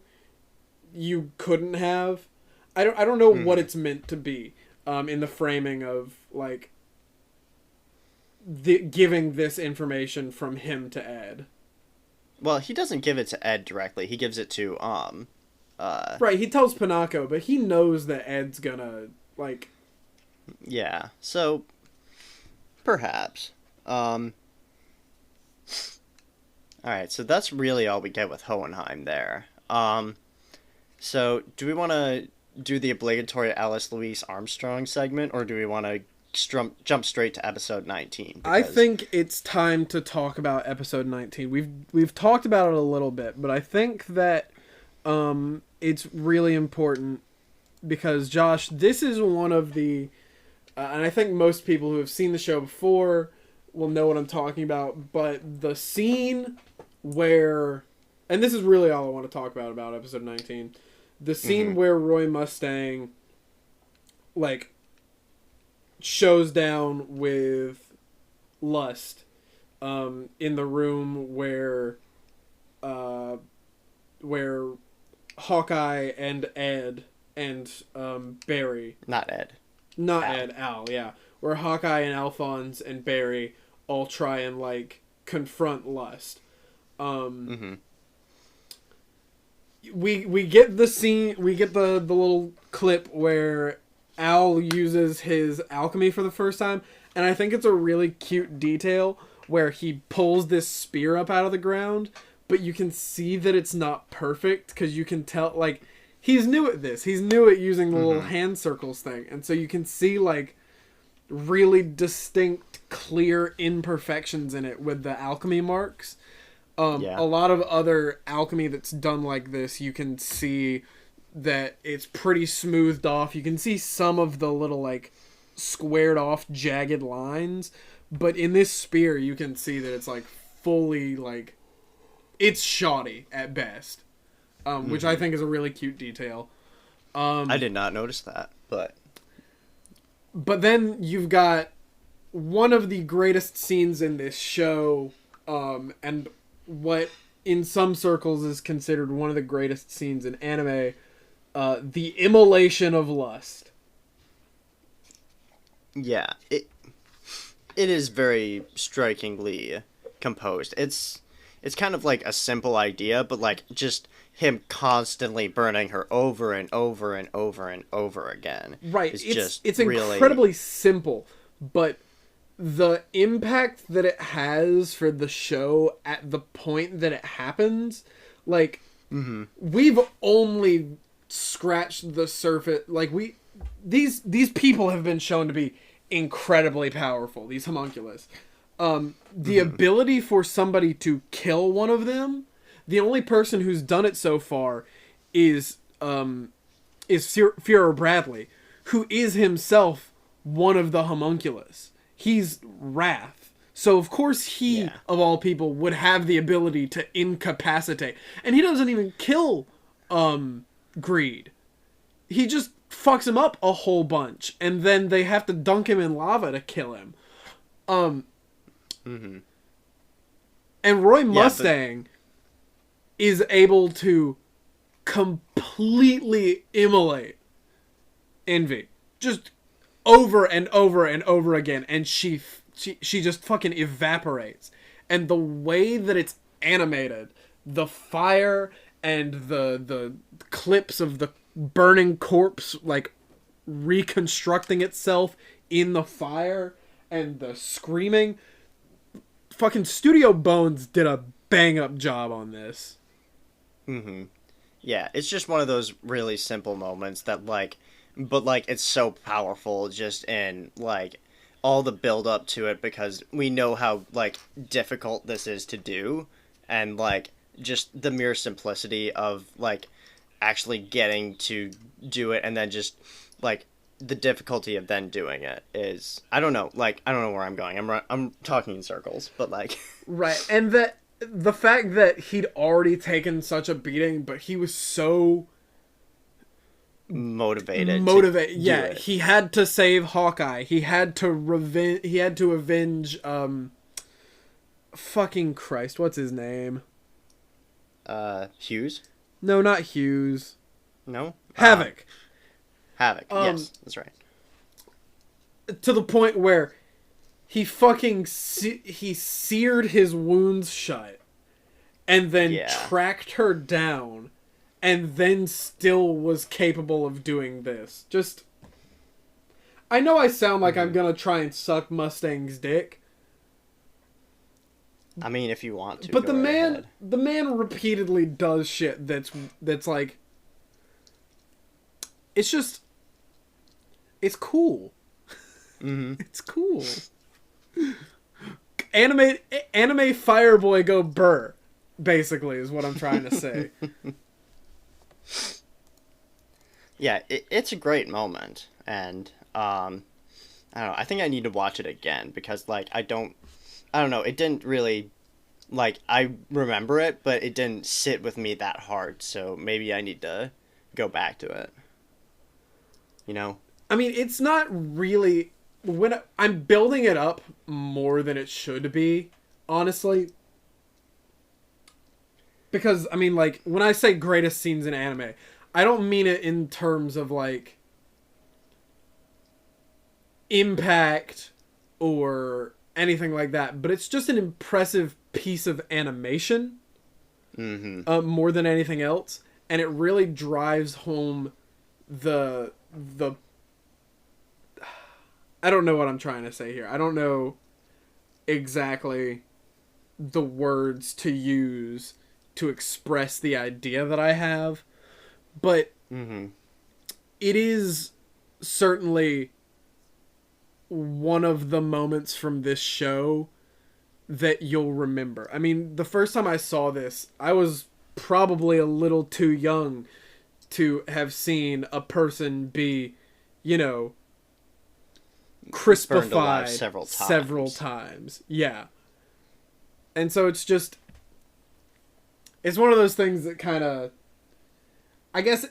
you couldn't have. I don't know what it's meant to be, in the framing of, like, giving this information from him to Ed. Well, he doesn't give it to Ed directly. He gives it to Right, he tells Panako, but he knows that Ed's gonna, like... Yeah, so perhaps. Alright, so that's really all we get with Hohenheim there. So do we want to do the obligatory Alice Louise Armstrong segment, or do we want to jump straight to episode 19? Because... I think it's time to talk about episode 19. We've talked about it a little bit, but I think that it's really important because, Josh, this is one of the... and I think most people who have seen the show before will know what I'm talking about, but the scene where... And this is really all I want to talk about episode 19. The scene where Roy Mustang, like, shows down with Lust in the room where Hawkeye and Ed and Barry... Not Ed. Not Al. Ed, Al, yeah. Where Hawkeye and Alphonse and Barry all try and, like, confront Lust. We get the scene, we get the little clip where Al uses his alchemy for the first time, and I think it's a really cute detail where he pulls this spear up out of the ground, but you can see that it's not perfect, because you can tell, like, he's new at this. He's new at using the little hand circles thing, and so you can see, like, really distinct, clear imperfections in it with the alchemy marks. A lot of other alchemy that's done like this, you can see that it's pretty smoothed off. You can see some of the little, like, squared off, jagged lines. But in this spear, you can see that it's, like, fully, like... It's shoddy, at best. Which I think is a really cute detail. I did not notice that, but... But then you've got one of the greatest scenes in this show, and what in some circles is considered one of the greatest scenes in anime, the immolation of Lust. Yeah, it is very strikingly composed. It's kind of like a simple idea, but like just him constantly burning her over and over and over and over again. Right, it's really... incredibly simple, but the impact that it has for the show at the point that it happens, like, we've only scratched the surface. Like, these people have been shown to be incredibly powerful, these homunculus. The ability for somebody to kill one of them, the only person who's done it so far is Führer Bradley, who is himself one of the homunculus. He's Wrath. So of course he, of all people, would have the ability to incapacitate. And he doesn't even kill Greed. He just fucks him up a whole bunch. And then they have to dunk him in lava to kill him. And Roy Mustang is able to completely immolate Envy. Just over and over and over again. And she just fucking evaporates. And the way that it's animated, the fire and the clips of the burning corpse, like, reconstructing itself in the fire, and the screaming. Fucking Studio Bones did a bang-up job on this. Yeah, it's just one of those really simple moments that, like, but, like, it's so powerful just in, like, all the build-up to it, because we know how, like, difficult this is to do, and, like, just the mere simplicity of, like, actually getting to do it, and then just, like, the difficulty of then doing it is, I don't know where I'm going. I'm talking in circles, but, like... Right, and the fact that he'd already taken such a beating, but he was so... motivated. Yeah, he had to save Hawkeye. He had to avenge, fucking Christ, what's his name? Hughes? No, not Hughes. No? Havoc. Havoc, yes, that's right. To the point where he fucking he seared his wounds shut, and then tracked her down, and then still was capable of doing this. Just, I know I sound like I'm gonna try and suck Mustang's dick. I mean, if you want to. But the man repeatedly does shit that's like, it's just, it's cool. It's cool. Anime Fireboy go burr, basically, is what I'm trying to say. Yeah, it's a great moment, and I don't know, I think I need to watch it again, because, like, I don't know, it didn't really, like, I remember it, but it didn't sit with me that hard, so maybe I need to go back to it. You know? I mean, it's not really... I'm building it up more than it should be, honestly. Because, I mean, like, when I say greatest scenes in anime, I don't mean it in terms of, like, impact or anything like that, but it's just an impressive piece of animation, more than anything else, and it really drives home the I don't know what I'm trying to say here. I don't know exactly the words to use to express the idea that I have, but it is certainly one of the moments from this show that you'll remember. I mean, the first time I saw this, I was probably a little too young to have seen a person be, you know, crispified several times. Yeah. And so it's just, it's one of those things that kind of, I guess,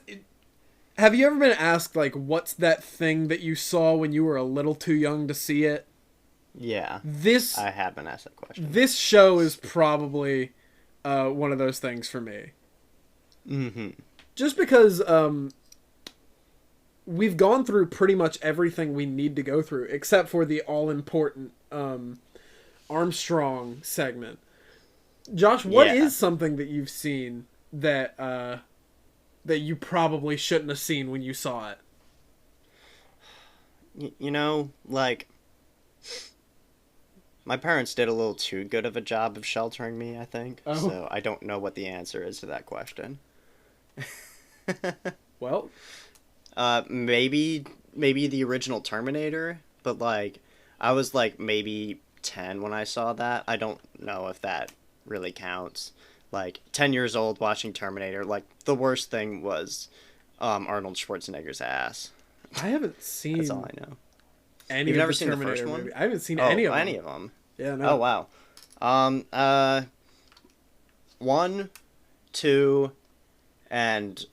have you ever been asked, like, what's that thing that you saw when you were a little too young to see it? Yeah. I have been asked that question. This show is probably one of those things for me. Just because we've gone through pretty much everything we need to go through, except for the all-important Armstrong segment. Josh, what is something that you've seen that that you probably shouldn't have seen when you saw it? You know, like, my parents did a little too good of a job of sheltering me, I think. Oh. So I don't know what the answer is to that question. Well, maybe the original Terminator, but, like, I was, like, maybe 10 when I saw that. I don't know if that really counts. Like, 10 years old watching Terminator, like, the worst thing was Arnold Schwarzenegger's ass. I haven't seen. That's all I know. Any You've of never the seen the Terminator first one? movie. I haven't seen Oh, any of them. any of them. Yeah, no. Oh wow. 1, 2, and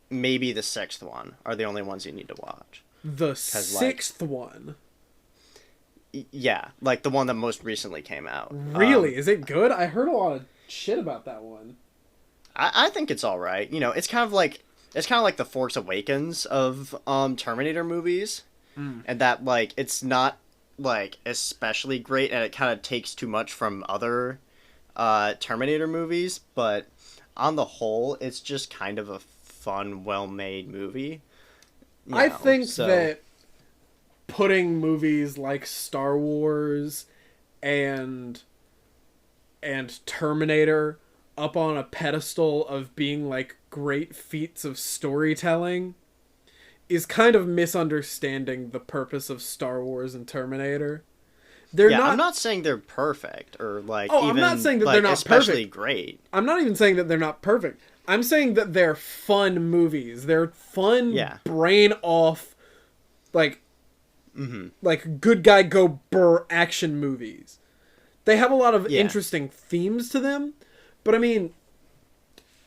maybe the 6th one are the only ones you need to watch. The 6th one. Yeah, like the one that most recently came out. Really? Is it good? I heard a lot of shit about that one. I think it's all right. You know, it's kind of like the Force Awakens of Terminator movies, and that like it's not like especially great, and it kind of takes too much from other Terminator movies, but on the whole, it's just kind of a fun, well-made movie. I think that putting movies like Star Wars and Terminator up on a pedestal of being like great feats of storytelling is kind of misunderstanding the purpose of Star Wars and Terminator. I'm not saying they're perfect or like even I'm not saying that like, they're not especially perfect. Great. I'm not even saying that they're not perfect. I'm saying that they're fun movies. They're fun, brain off, like good guy go burr action movies. They have a lot of interesting themes to them, but I mean,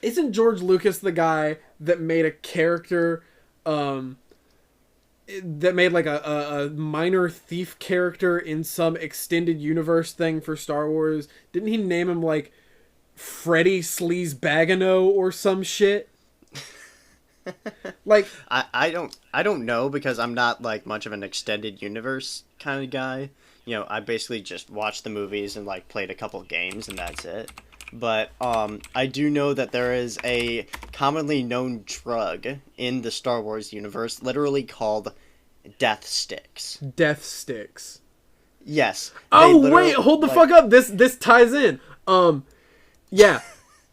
isn't George Lucas the guy that made a character, that made like a minor thief character in some extended universe thing for Star Wars? Didn't he name him like Freddy Sleazebagano or some shit? Like I don't know because I'm not like much of an extended universe kind of guy. You know, I basically just watched the movies and like played a couple games and that's it. But I do know that there is a commonly known drug in the Star Wars universe literally called death sticks. Death sticks. Yes. Oh wait, hold the fuck up. This ties in. Yeah.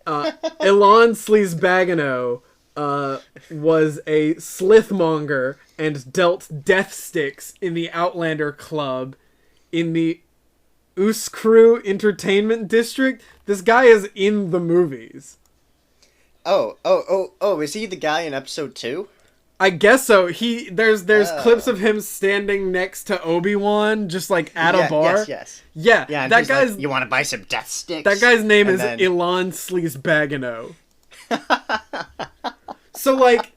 Elon Sleazebagano was a slithmonger and dealt death sticks in the Outlander Club in the Uskru Entertainment District. This guy is in the movies. Oh, is he the guy in episode 2? I guess so. There's clips of him standing next to Obi-Wan just like at a bar. Yes. Yeah, and that guy's like, you want to buy some death sticks? That guy's name is Elon Sleazebagano. So like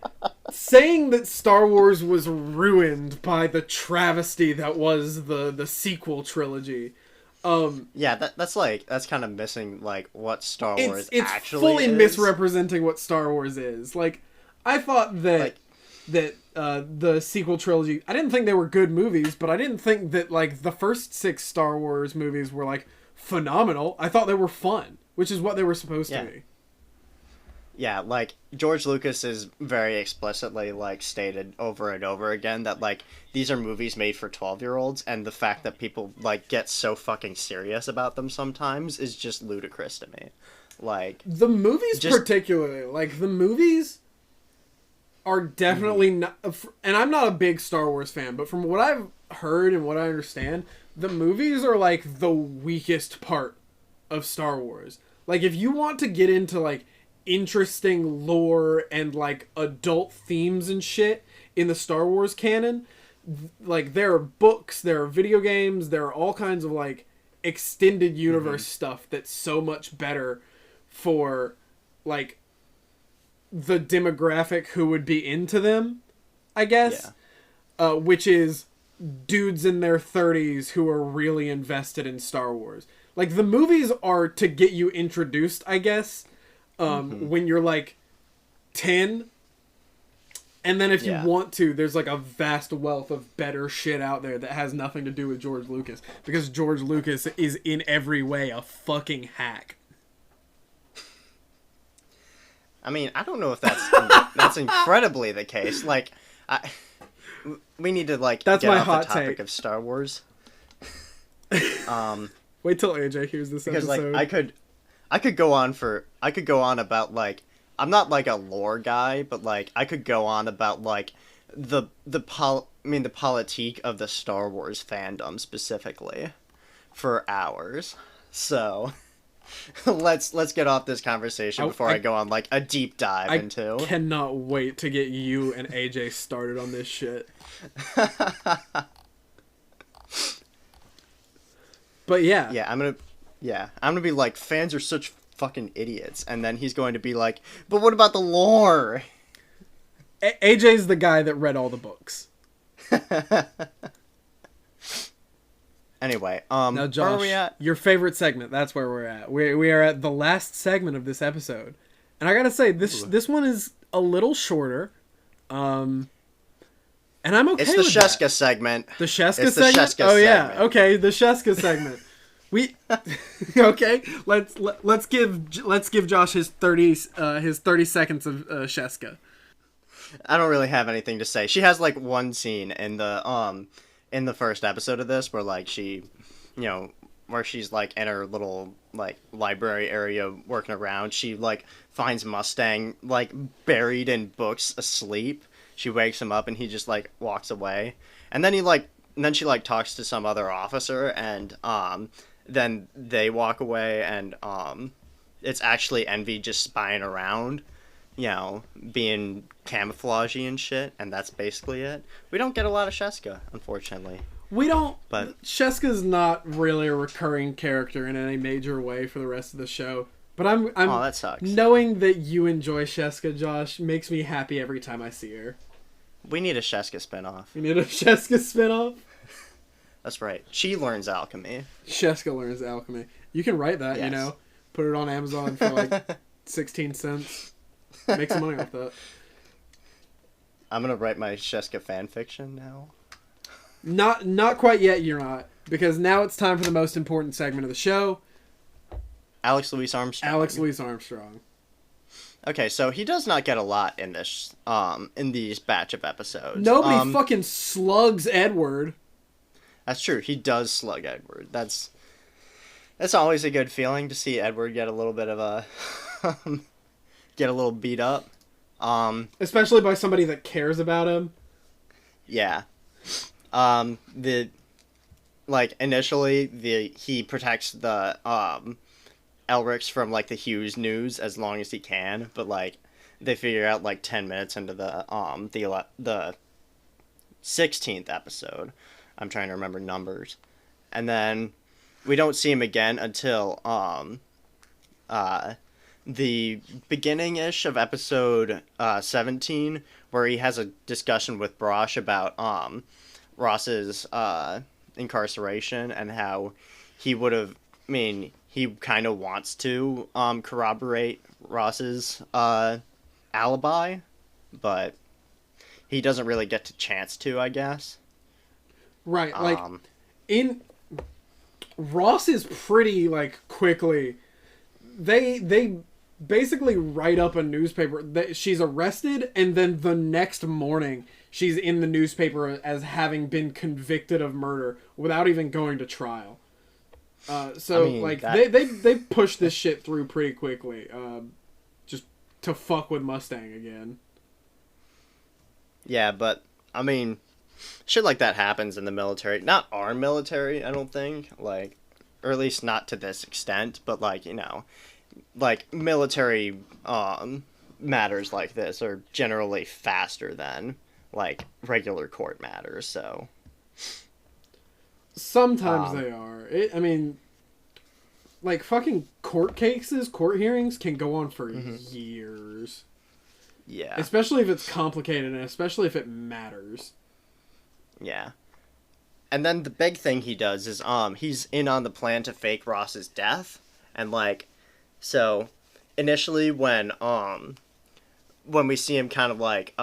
saying that Star Wars was ruined by the travesty that was the sequel trilogy. That's kind of missing like what Star Wars it's actually fully is. misrepresenting what Star Wars is. Like I thought that the sequel trilogy, I didn't think they were good movies, but I didn't think that like the first 6 Star Wars movies were like phenomenal. I thought they were fun, which is what they were supposed to be. Yeah, like George Lucas is very explicitly like stated over and over again that like these are movies made for 12-year-olds, and the fact that people like get so fucking serious about them sometimes is just ludicrous to me. Like the movies particularly, like the movies are definitely not, and I'm not a big Star Wars fan, but from what I've heard and what I understand, the movies are like the weakest part of Star Wars. Like if you want to get into like interesting lore and like adult themes and shit in the Star Wars canon, like there are books, there are video games, there are all kinds of like extended universe stuff that's so much better for like the demographic who would be into them, I guess. Which is dudes in their 30s who are really invested in Star Wars. Like the movies are to get you introduced, I guess, when you're like 10, and then if you want to, there's like a vast wealth of better shit out there that has nothing to do with George Lucas, because George Lucas is in every way a fucking hack. I mean, I don't know if that's incredibly the case. Like, we need to like that's get my off hot the topic take of Star Wars. Wait till AJ hears this because episode. like I could go on about like, I'm not like a lore guy, but like I could go on about like the politique of the Star Wars fandom specifically for hours. So let's get off this conversation before I go on like a deep dive into. I cannot wait to get you and AJ started on this shit. But yeah, I'm gonna be like, fans are such fucking idiots, and then he's going to be like, but what about the lore? AJ's the guy that read all the books. Anyway, now Josh, where are we at? Your favorite segment, that's where we're at. We are at the last segment of this episode. And I gotta say, this one is a little shorter. And I'm okay with that. It's the Sheska segment. The Sheska segment? Oh yeah, okay, the Sheska segment. Okay, let's give Josh his 30 seconds of Sheska. I don't really have anything to say. She has like one scene in the first episode of this where like she, where she's like in her little like library area working around. She like finds Mustang like buried in books asleep. She wakes him up and he just like walks away. And then she like talks to some other officer and then they walk away and it's actually Envy just spying around, being camouflagey and shit, and that's basically it. We don't get a lot of Sheska, unfortunately. We don't, but Sheska's not really a recurring character in any major way for the rest of the show. But I'm oh, that sucks. Knowing that you enjoy Sheska, Josh, makes me happy every time I see her. We need a Sheska spinoff. We need a Sheska spinoff? That's right. She learns alchemy. Sheska learns alchemy. You can write that, yes. Put it on Amazon for like 16 cents. Make some money off that. I'm gonna write my Sheska fanfiction now. Not quite yet, you're not. Because now it's time for the most important segment of the show. Alex Louis Armstrong. Okay, so he does not get a lot in this, in these batch of episodes. Nobody fucking slugs Edward. That's true. He does slug Edward. That's always a good feeling to see Edward get a little bit of a get a little beat up. Especially by somebody that cares about him. Yeah. Initially he protects the Elrics from like the Hughes news as long as he can, but like they figure out like 10 minutes into the 16th episode. I'm trying to remember numbers. And then we don't see him again until the beginning-ish of episode 17, where he has a discussion with Brosh about Ross's incarceration and how he would have... I mean, he kind of wants to corroborate Ross's alibi, but he doesn't really get the chance to, I guess. Right, like, Ross is pretty, like, quickly... They basically write up a newspaper that she's arrested, and then the next morning she's in the newspaper as having been convicted of murder without even going to trial. They push this shit through pretty quickly, just to fuck with Mustang again. Yeah, but I mean, shit like that happens in the military. Not our military, I don't think. Like, or at least not to this extent. But like, like military matters like this are generally faster than like regular court matters. So sometimes they are. I mean, like fucking court cases, court hearings can go on for years. Yeah. Especially if it's complicated and especially if it matters. Yeah. And then the big thing he does is he's in on the plan to fake Ross's death. And like, so initially when we see him kind of like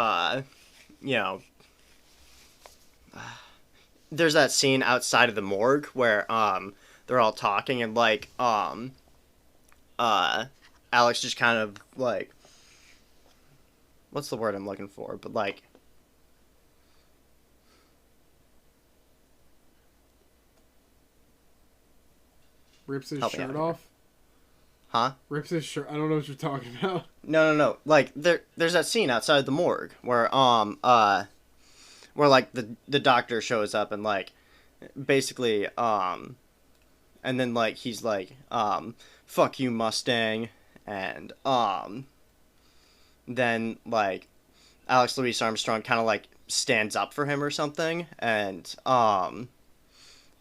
there's that scene outside of the morgue where they're all talking and like Alex just kind of like, what's the word I'm looking for? But like, rips his shirt off? Huh? Rips his shirt. I don't know what you're talking about. No. Like there's that scene outside the morgue where like the doctor shows up and like basically and then like he's like, fuck you, Mustang, and then like Alex Louis Armstrong kind of like stands up for him or something, and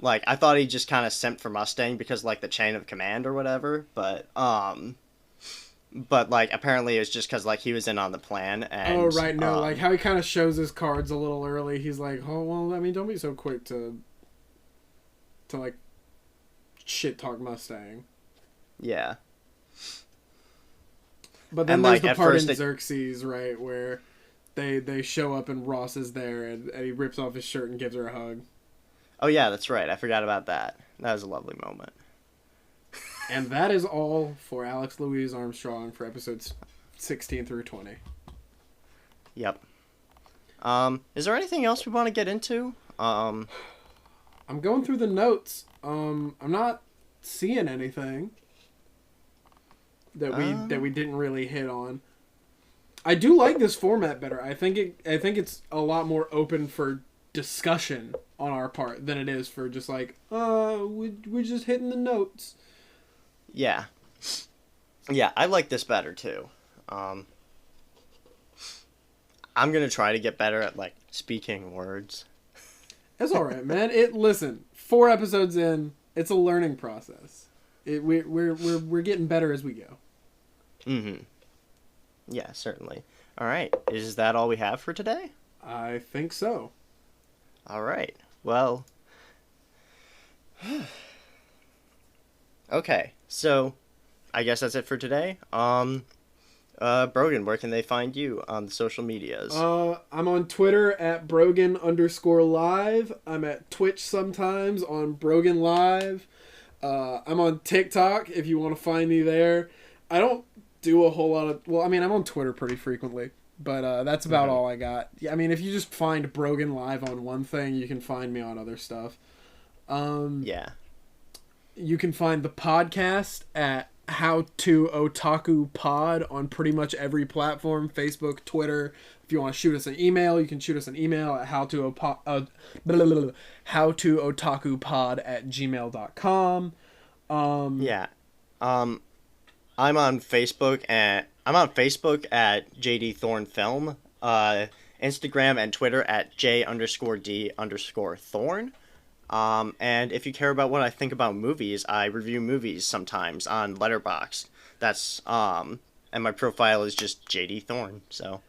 like I thought he just kind of simped for Mustang because like the chain of command or whatever, but like apparently it was just because like he was in on the plan. And oh right, no, like how he kind of shows his cards a little early. He's like, oh well, I mean, don't be so quick to like shit talk Mustang. Yeah. But then there's the part in Xerxes, right, where they show up and Ross is there and he rips off his shirt and gives her a hug. Oh yeah, that's right. I forgot about that. That was a lovely moment. And that is all for Alex Louise Armstrong for episodes 16 through 20. Yep. Is there anything else we want to get into? I'm going through the notes. I'm not seeing anything that we didn't really hit on. I do like this format better. I think it's a lot more open for discussion on our part than it is for just like, we're just hitting the notes. Yeah. Yeah, I like this better too. I'm gonna try to get better at like speaking words. That's all right, man. Listen, 4 episodes in, it's a learning process. We're getting better as we go. Mm-hmm. Yeah, certainly. All right. Is that all we have for today? I think so. All right. Well. Okay. So, I guess that's it for today. Brogan, where can they find you on the social medias? I'm on Twitter at Brogan_live. I'm at Twitch sometimes on Brogan Live. I'm on TikTok if you want to find me there. I don't do a whole lot of... Well, I mean, I'm on Twitter pretty frequently, but that's about all I got. Yeah, I mean, if you just find Brogan Live on one thing, you can find me on other stuff. Yeah. You can find the podcast at How to Otaku Pod on pretty much every platform, Facebook, Twitter. If you want to shoot us an email, you can shoot us an email at howtootakupod@gmail.com. Yeah. I'm on Facebook at JD Thorn Film, Instagram and Twitter at J_D_Thorn. And if you care about what I think about movies, I review movies sometimes on Letterboxd. That's and my profile is just JD Thorn. So,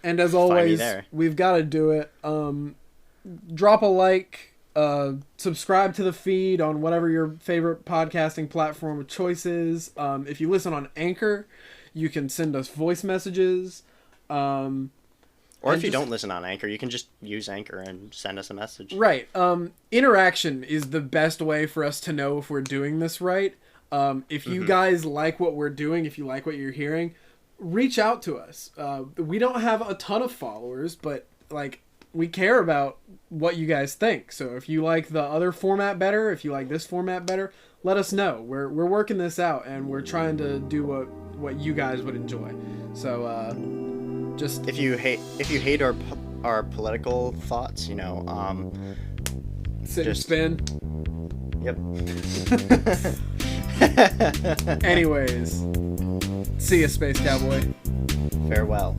and as always, we've got to do it. Drop a like, subscribe to the feed on whatever your favorite podcasting platform of choice is. If you listen on Anchor, you can send us voice messages. Or if you don't listen on Anchor, you can just use Anchor and send us a message. Right. Interaction is the best way for us to know if we're doing this right. If you guys like what we're doing, if you like what you're hearing, reach out to us. We don't have a ton of followers, but like we care about what you guys think. So if you like the other format better, if you like this format better, let us know. We're working this out and we're trying to do what you guys would enjoy. So just if you hate our political thoughts, sit and spin. Yep. Anyways, see ya, Space Cowboy. Farewell.